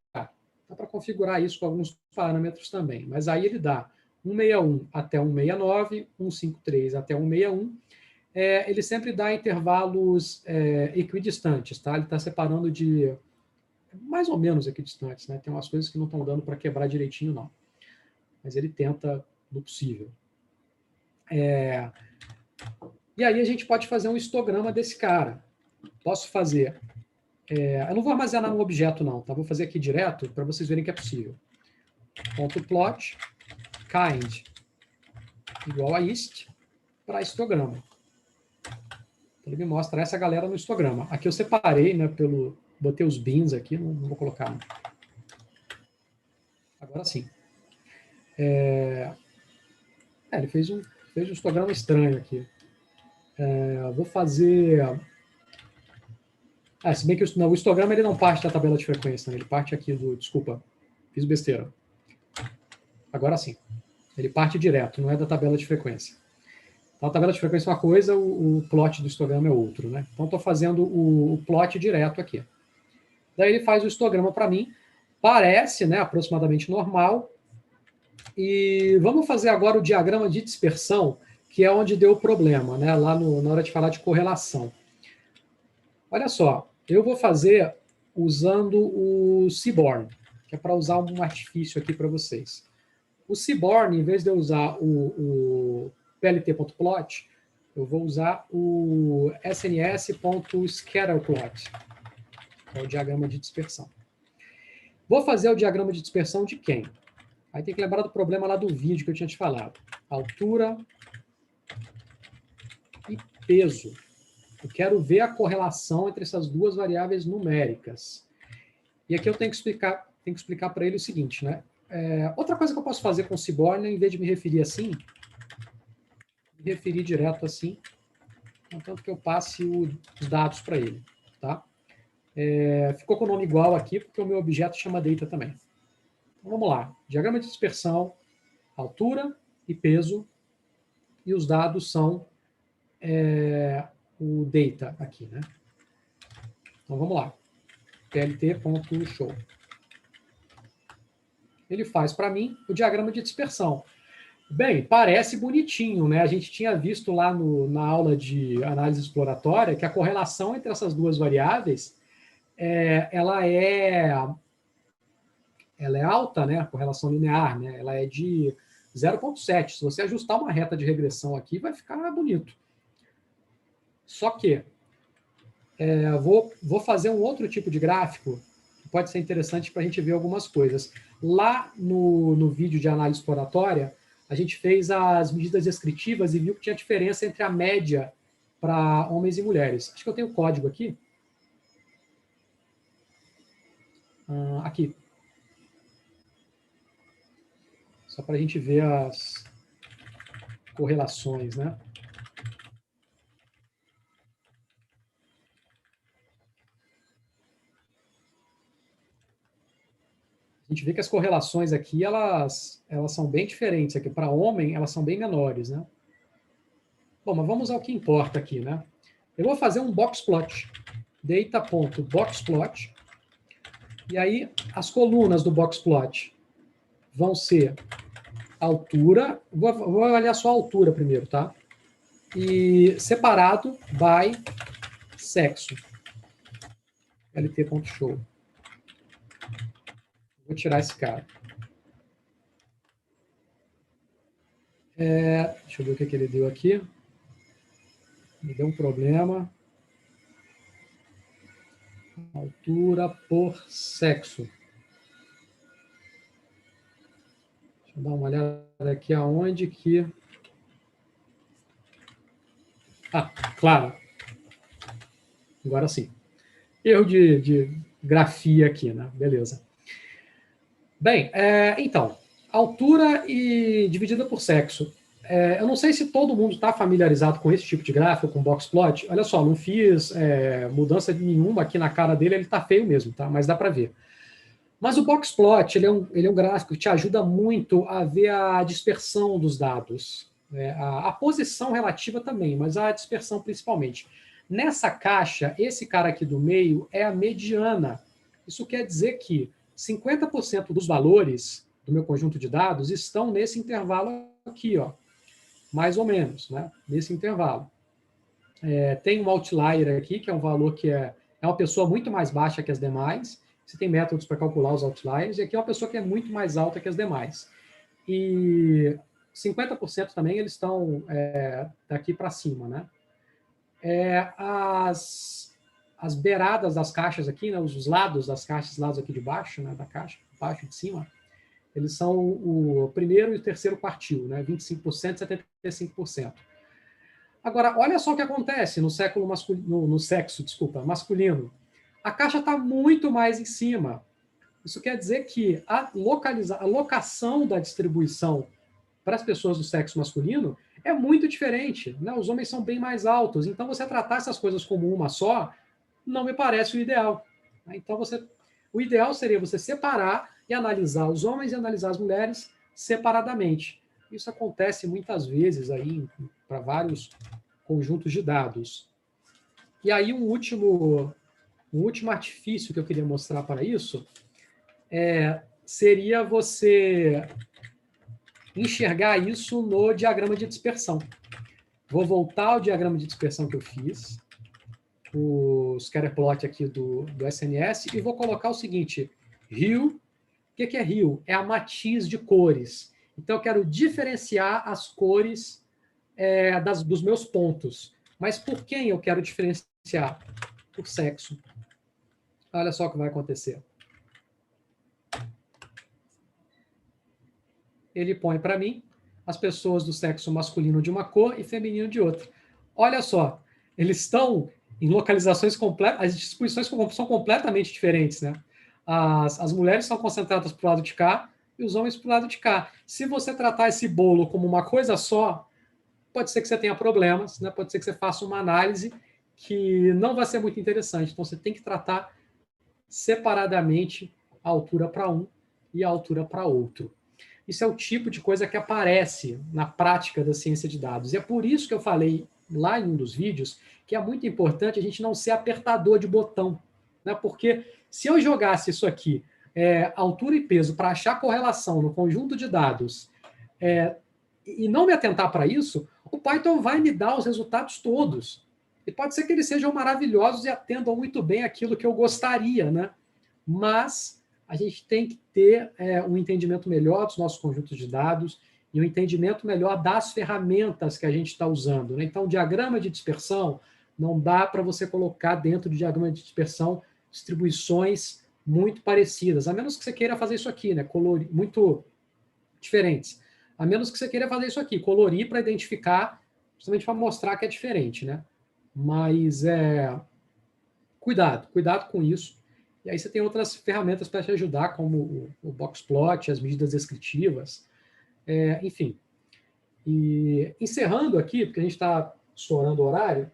Dá para configurar isso com alguns parâmetros também, mas aí ele dá 161 até 169, 153 até 161. Ele sempre dá intervalos equidistantes, tá? Ele está separando de mais ou menos equidistantes, né? Tem umas coisas que não estão dando para quebrar direitinho, não. Mas ele tenta no possível. E aí a gente pode fazer um histograma desse cara. Posso fazer... eu não vou armazenar no objeto, não, tá? Vou fazer aqui direto para vocês verem que é possível. .plot kind igual a ist para histograma. Ele me mostra essa galera no histograma. Aqui eu separei, né, botei os bins aqui, não vou colocar. Agora sim. Ele fez um histograma estranho aqui. Vou fazer... se bem que o histograma ele não parte da tabela de frequência, né? Ele parte aqui do... Desculpa, fiz besteira. Agora sim. Ele parte direto, não é da tabela de frequência. Então, a tabela de frequência é uma coisa, o plot do histograma é outro, né? Então, estou fazendo o plot direto aqui. Daí ele faz o histograma para mim. Parece, né, aproximadamente normal. E vamos fazer agora o diagrama de dispersão, que é onde deu o problema, né? Lá na hora de falar de correlação. Olha só, eu vou fazer usando o Seaborn, que é para usar um artifício aqui para vocês. O Seaborn, em vez de eu usar o plt.plot, eu vou usar o sns.scatterplot, que é o diagrama de dispersão. Vou fazer o diagrama de dispersão de quem? Aí tem que lembrar do problema lá do vídeo que eu tinha te falado. Altura e peso. Eu quero ver a correlação entre essas duas variáveis numéricas. E aqui eu tenho que explicar para ele o seguinte, né? Outra coisa que eu posso fazer com o Seaborn, em vez de me referir assim, me referir direto assim, contanto que eu passe os dados para ele. Tá? Ficou com o nome igual aqui, porque o meu objeto chama data também. Então, vamos lá. Diagrama de dispersão, altura e peso, e os dados são o data aqui, né? Então, vamos lá. plt.show. Ele faz para mim o diagrama de dispersão. Bem, parece bonitinho, né? A gente tinha visto lá na aula de análise exploratória que a correlação entre essas duas variáveis ela é alta, né? A correlação linear, né? Ela é de 0,7. Se você ajustar uma reta de regressão aqui, vai ficar bonito. Só que vou fazer um outro tipo de gráfico que pode ser interessante para a gente ver algumas coisas. Lá no vídeo de análise exploratória, a gente fez as medidas descritivas e viu que tinha diferença entre a média para homens e mulheres. Acho que eu tenho o código aqui. Aqui. Só para a gente ver as correlações, né? A gente vê que as correlações aqui, elas são bem diferentes. Aqui, para homem, elas são bem menores, né? Bom, mas vamos ao que importa aqui, né? Eu vou fazer um boxplot. Data.boxplot. E aí, as colunas do boxplot vão ser altura. Vou avaliar só a altura primeiro, tá? E separado by sexo. lt.show. Vou tirar esse cara. Deixa eu ver o que ele deu aqui. Me deu um problema. Altura por sexo. Deixa eu dar uma olhada aqui aonde que... claro. Agora sim. Erro de grafia aqui, né? Beleza. Bem, então, altura e dividida por sexo. Eu não sei se todo mundo está familiarizado com esse tipo de gráfico, com boxplot. Olha só, não fiz mudança nenhuma aqui na cara dele, ele está feio mesmo, tá? Mas dá para ver. Mas o boxplot, ele é um gráfico que te ajuda muito a ver a dispersão dos dados. A posição relativa também, mas a dispersão principalmente. Nessa caixa, esse cara aqui do meio é a mediana. Isso quer dizer que 50% dos valores do meu conjunto de dados estão nesse intervalo aqui, ó, mais ou menos, né? Nesse intervalo. Tem um outlier aqui, que é um valor que é uma pessoa muito mais baixa que as demais. Você tem métodos para calcular os outliers, e aqui é uma pessoa que é muito mais alta que as demais. E 50% também eles estão daqui para cima, né? As beiradas das caixas aqui, né, os lados das caixas, lados aqui de baixo, né, da caixa, baixo e de cima, eles são o primeiro e o terceiro quartil, né, 25% e 75%. Agora, olha só o que acontece no sexo masculino. A caixa está muito mais em cima. Isso quer dizer que a locação da distribuição para as pessoas do sexo masculino é muito diferente, né? Os homens são bem mais altos, então você tratar essas coisas como uma só não me parece o ideal. Então, o ideal seria você separar e analisar os homens e analisar as mulheres separadamente. Isso acontece muitas vezes aí para vários conjuntos de dados. E aí, um último artifício que eu queria mostrar para isso seria você enxergar isso no diagrama de dispersão. Vou voltar ao diagrama de dispersão que eu fiz, o scatterplot aqui do SNS, e vou colocar o seguinte: hue. O que é hue? É a matiz de cores. Então, eu quero diferenciar as cores dos meus pontos. Mas por quem eu quero diferenciar? Por sexo. Olha só o que vai acontecer. Ele põe para mim as pessoas do sexo masculino de uma cor e feminino de outra. Olha só, eles estão em localizações completas, as distribuições são completamente diferentes, né? As mulheres são concentradas para o lado de cá e os homens para o lado de cá. Se você tratar esse bolo como uma coisa só, pode ser que você tenha problemas, né? Pode ser que você faça uma análise que não vai ser muito interessante. Então, você tem que tratar separadamente a altura para um e a altura para outro. Isso é o tipo de coisa que aparece na prática da ciência de dados. E é por isso que eu falei lá em um dos vídeos que é muito importante a gente não ser apertador de botão, né? Porque se eu jogasse isso aqui, altura e peso, para achar correlação no conjunto de dados, e não me atentar para isso, o Python vai me dar os resultados todos. E pode ser que eles sejam maravilhosos e atendam muito bem aquilo que eu gostaria, né? Mas a gente tem que ter um entendimento melhor dos nossos conjuntos de dados e um entendimento melhor das ferramentas que a gente está usando, né? Então, diagrama de dispersão, não dá para você colocar dentro do diagrama de dispersão distribuições muito parecidas, a menos que você queira fazer isso aqui, né? Muito diferentes. A menos que você queira fazer isso aqui, colorir para identificar, justamente para mostrar que é diferente, né? Mas cuidado com isso. E aí você tem outras ferramentas para te ajudar, como o boxplot, as medidas descritivas, enfim. E encerrando aqui, porque a gente está estourando o horário,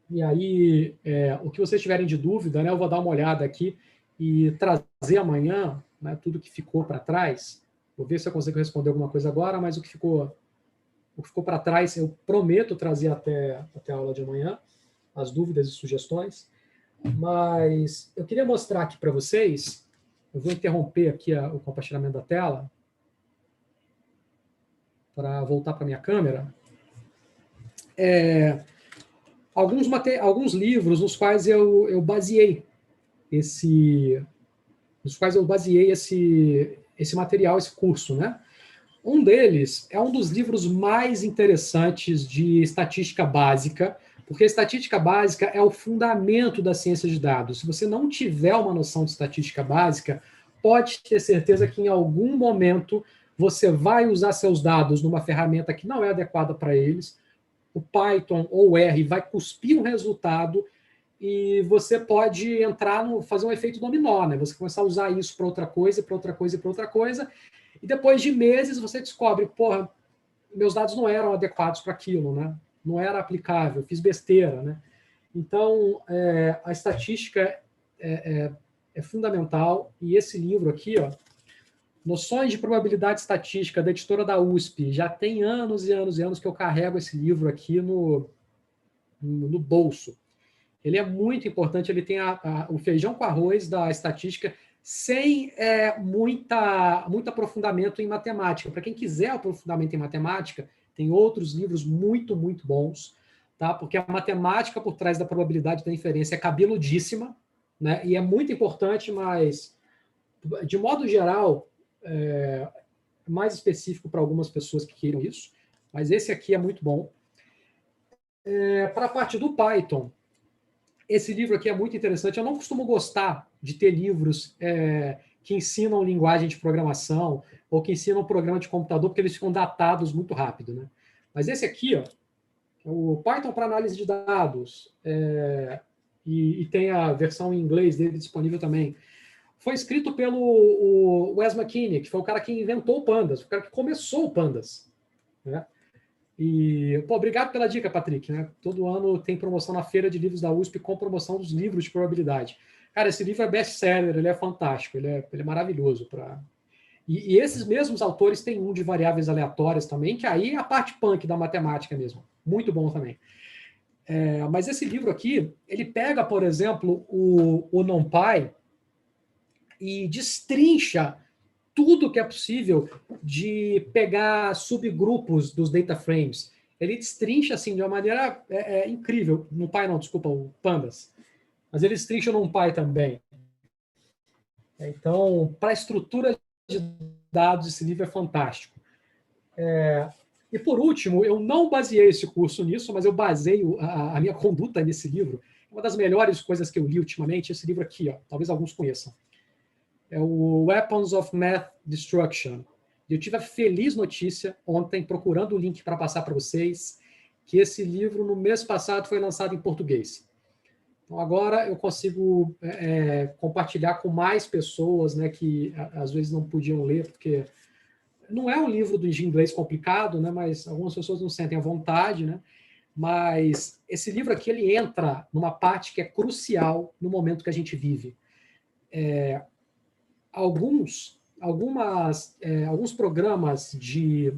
e aí o que vocês tiverem de dúvida, né, eu vou dar uma olhada aqui e trazer amanhã, né, tudo que ficou para trás. Vou ver se eu consigo responder alguma coisa agora, mas o que ficou para trás eu prometo trazer até a aula de amanhã, as dúvidas e sugestões. Mas eu queria mostrar aqui para vocês, eu vou interromper aqui o compartilhamento da tela, para voltar para a minha câmera, alguns livros nos quais eu baseei esse material, esse curso, né? Um deles é um dos livros mais interessantes de estatística básica, porque a estatística básica é o fundamento da ciência de dados. Se você não tiver uma noção de estatística básica, pode ter certeza que em algum momento você vai usar seus dados numa ferramenta que não é adequada para eles, o Python ou o R vai cuspir um resultado e você pode fazer um efeito dominó, né? Você começar a usar isso para outra coisa, para outra coisa e para outra coisa, e depois de meses você descobre, porra, meus dados não eram adequados para aquilo, né? Não era aplicável, fiz besteira, né? Então, a estatística é fundamental, e esse livro aqui, ó, Noções de Probabilidade Estatística, da editora da USP, já tem anos e anos e anos que eu carrego esse livro aqui no bolso. Ele é muito importante, ele tem o feijão com arroz da estatística, sem muito aprofundamento em matemática. Para quem quiser aprofundamento em matemática, tem outros livros muito, muito bons, tá? Porque a matemática por trás da probabilidade da inferência é cabeludíssima, né? E é muito importante, mas, de modo geral, mais específico para algumas pessoas que queiram isso, mas esse aqui é muito bom. Para a parte do Python, esse livro aqui é muito interessante. Eu não costumo gostar de ter livros que ensinam linguagem de programação ou que ensinam programa de computador, porque eles ficam datados muito rápido, né? Mas esse aqui, ó, é o Python para análise de dados, e tem a versão em inglês dele disponível também. Foi escrito pelo Wes McKinney, que foi o cara que inventou o Pandas, o cara que começou o Pandas, né? E, pô, obrigado pela dica, Patrick, né? Todo ano tem promoção na Feira de Livros da USP com promoção dos livros de probabilidade. Cara, esse livro é best-seller, ele é fantástico, ele é maravilhoso. E esses mesmos autores têm um de variáveis aleatórias também, que aí é a parte punk da matemática mesmo. Muito bom também. Mas esse livro aqui, ele pega, por exemplo, o NumPy e destrincha tudo que é possível de pegar subgrupos dos data frames. Ele destrincha assim de uma maneira incrível. NumPy não, desculpa, o Pandas. Mas ele destrincha o NumPy também. Então, para a estrutura de dados, esse livro é fantástico. E por último, eu não baseei esse curso nisso, mas eu baseio a minha conduta nesse livro. Uma das melhores coisas que eu li ultimamente, esse livro aqui, ó, talvez alguns conheçam. É o Weapons of Math Destruction. Eu tive a feliz notícia ontem, procurando o link para passar para vocês, que esse livro, no mês passado, foi lançado em português. Então, agora eu consigo compartilhar com mais pessoas, né, que às vezes não podiam ler, porque não é um livro de inglês complicado, né, mas algumas pessoas não sentem a vontade, né? Mas esse livro aqui, ele entra numa parte que é crucial no momento que a gente vive. Alguns programas de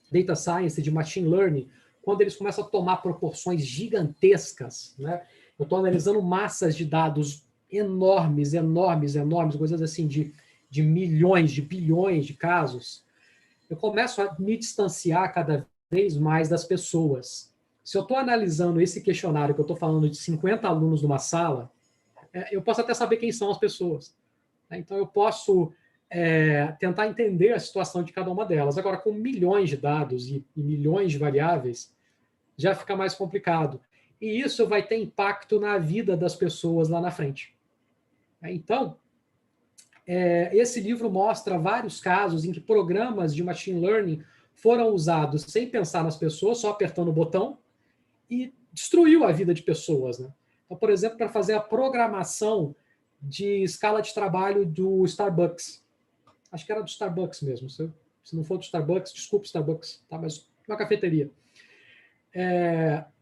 data science, de machine learning, quando eles começam a tomar proporções gigantescas, né? Eu estou analisando massas de dados enormes, coisas assim de milhões, de bilhões de casos, eu começo a me distanciar cada vez mais das pessoas. Se eu estou analisando esse questionário que eu estou falando de 50 alunos numa sala, eu posso até saber quem são as pessoas. Então, eu posso tentar entender a situação de cada uma delas. Agora, com milhões de dados e milhões de variáveis, já fica mais complicado. E isso vai ter impacto na vida das pessoas lá na frente. Então, esse livro mostra vários casos em que programas de machine learning foram usados sem pensar nas pessoas, só apertando o botão, e destruiu a vida de pessoas, né? Então, por exemplo, para fazer a programação de escala de trabalho do Starbucks. Acho que era do Starbucks mesmo. Se não for do Starbucks, desculpe Starbucks, tá? Mas uma cafeteria.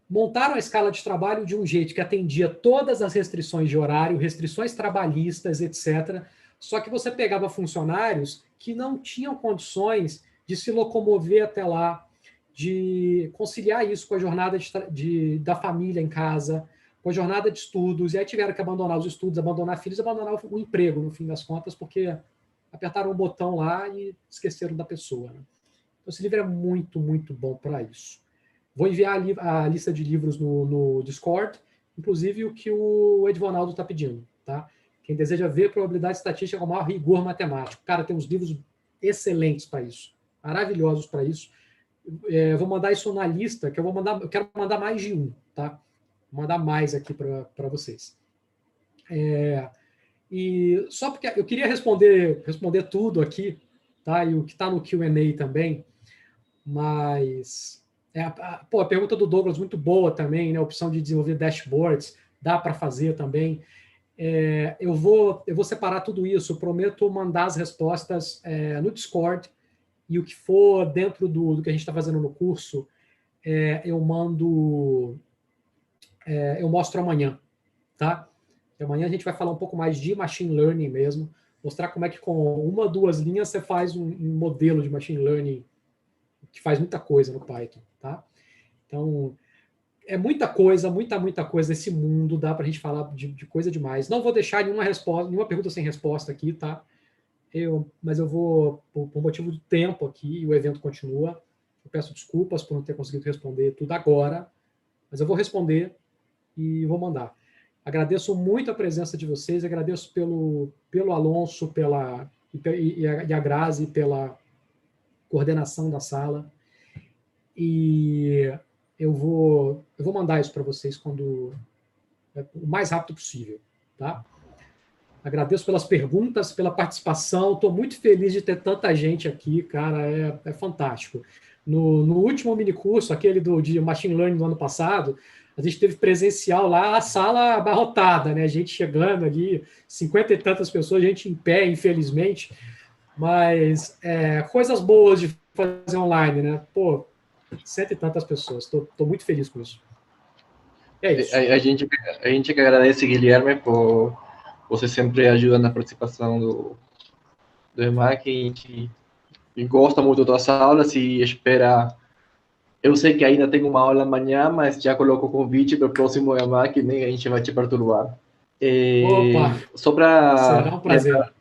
Montaram a escala de trabalho de um jeito que atendia todas as restrições de horário, restrições trabalhistas, etc. Só que você pegava funcionários que não tinham condições de se locomover até lá, de conciliar isso com a jornada da família em casa, com a jornada de estudos, e aí tiveram que abandonar os estudos, abandonar filhos, abandonar o emprego, no fim das contas, porque apertaram um botão lá e esqueceram da pessoa. Né? Então, esse livro é muito, muito bom para isso. Vou enviar a lista de livros no Discord, inclusive o que o Edvonaldo está pedindo. Tá? Quem deseja ver probabilidade estatística com maior rigor matemático. Cara, tem uns livros excelentes para isso, maravilhosos para isso. Vou mandar isso na lista, que eu quero mandar mais de um, tá? Vou mandar mais aqui para vocês. E só porque eu queria responder tudo aqui, tá? E o que está no Q&A também, mas a pergunta do Douglas muito boa também, né? A opção de desenvolver dashboards, dá para fazer também. Eu vou separar tudo isso, prometo mandar as respostas no Discord, e o que for dentro do que a gente está fazendo no curso, eu mostro amanhã, tá? E amanhã a gente vai falar um pouco mais de machine learning mesmo, mostrar como é que com uma, duas linhas você faz um modelo de machine learning que faz muita coisa no Python, tá? Então, é muita coisa, muita coisa desse mundo, dá para a gente falar de coisa demais. Não vou deixar nenhuma pergunta sem resposta aqui, tá? Mas eu vou, por motivo do tempo aqui, e o evento continua. Eu peço desculpas por não ter conseguido responder tudo agora, mas eu vou responder e vou mandar. Agradeço muito a presença de vocês, agradeço pelo Alonso e a Grazi pela coordenação da sala. E eu vou mandar isso para vocês o mais rápido possível, tá? Agradeço pelas perguntas, pela participação. Estou muito feliz de ter tanta gente aqui, cara, é fantástico. No último minicurso, aquele de Machine Learning do ano passado, a gente teve presencial lá, a sala abarrotada, né? Gente chegando ali, 50 e tantas pessoas, gente em pé, infelizmente. Mas coisas boas de fazer online, né? Pô, 100 e tantas pessoas. Estou muito feliz com isso. É isso.
A gente que agradece, Guilherme, por você sempre ajuda na participação do EMAC. A gente gosta muito das aulas e espera. Eu sei que ainda tem uma aula amanhã, mas já coloco o convite para o próximo EMAC, nem a gente vai te perturbar.
Opa! Será um prazer.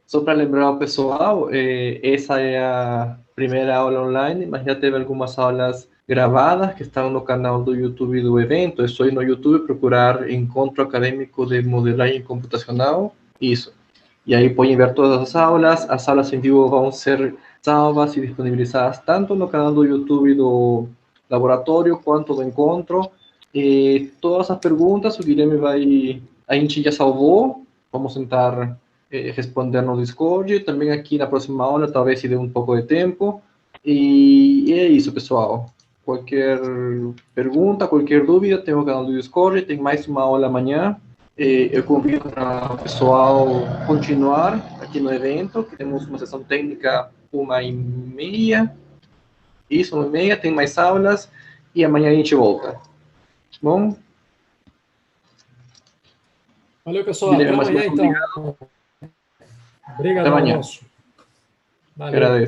Só para lembrar o pessoal, essa é a primeira aula online, mas já teve algumas aulas gravadas que estão no canal do YouTube do evento. É só ir no YouTube procurar Encontro Acadêmico de Modelagem Computacional, isso. E aí podem ver todas as aulas em vivo vão ser salvas e disponibilizadas tanto no canal do YouTube do laboratório quanto do encontro. E todas as perguntas o Guilherme a gente já salvou, vamos tentar responder no Discord, também aqui na próxima aula, talvez se dê um pouco de tempo. E é isso, pessoal. Qualquer pergunta, qualquer dúvida, tem o canal do Discord, tem mais uma aula amanhã. Eu convido para o pessoal continuar aqui no evento, que temos uma sessão técnica 1h30. Isso, 1h30, tem mais aulas, e amanhã a gente volta. Bom?
Valeu, pessoal. Guilherme, até amanhã, então. Obrigado, Alonso. Valeu.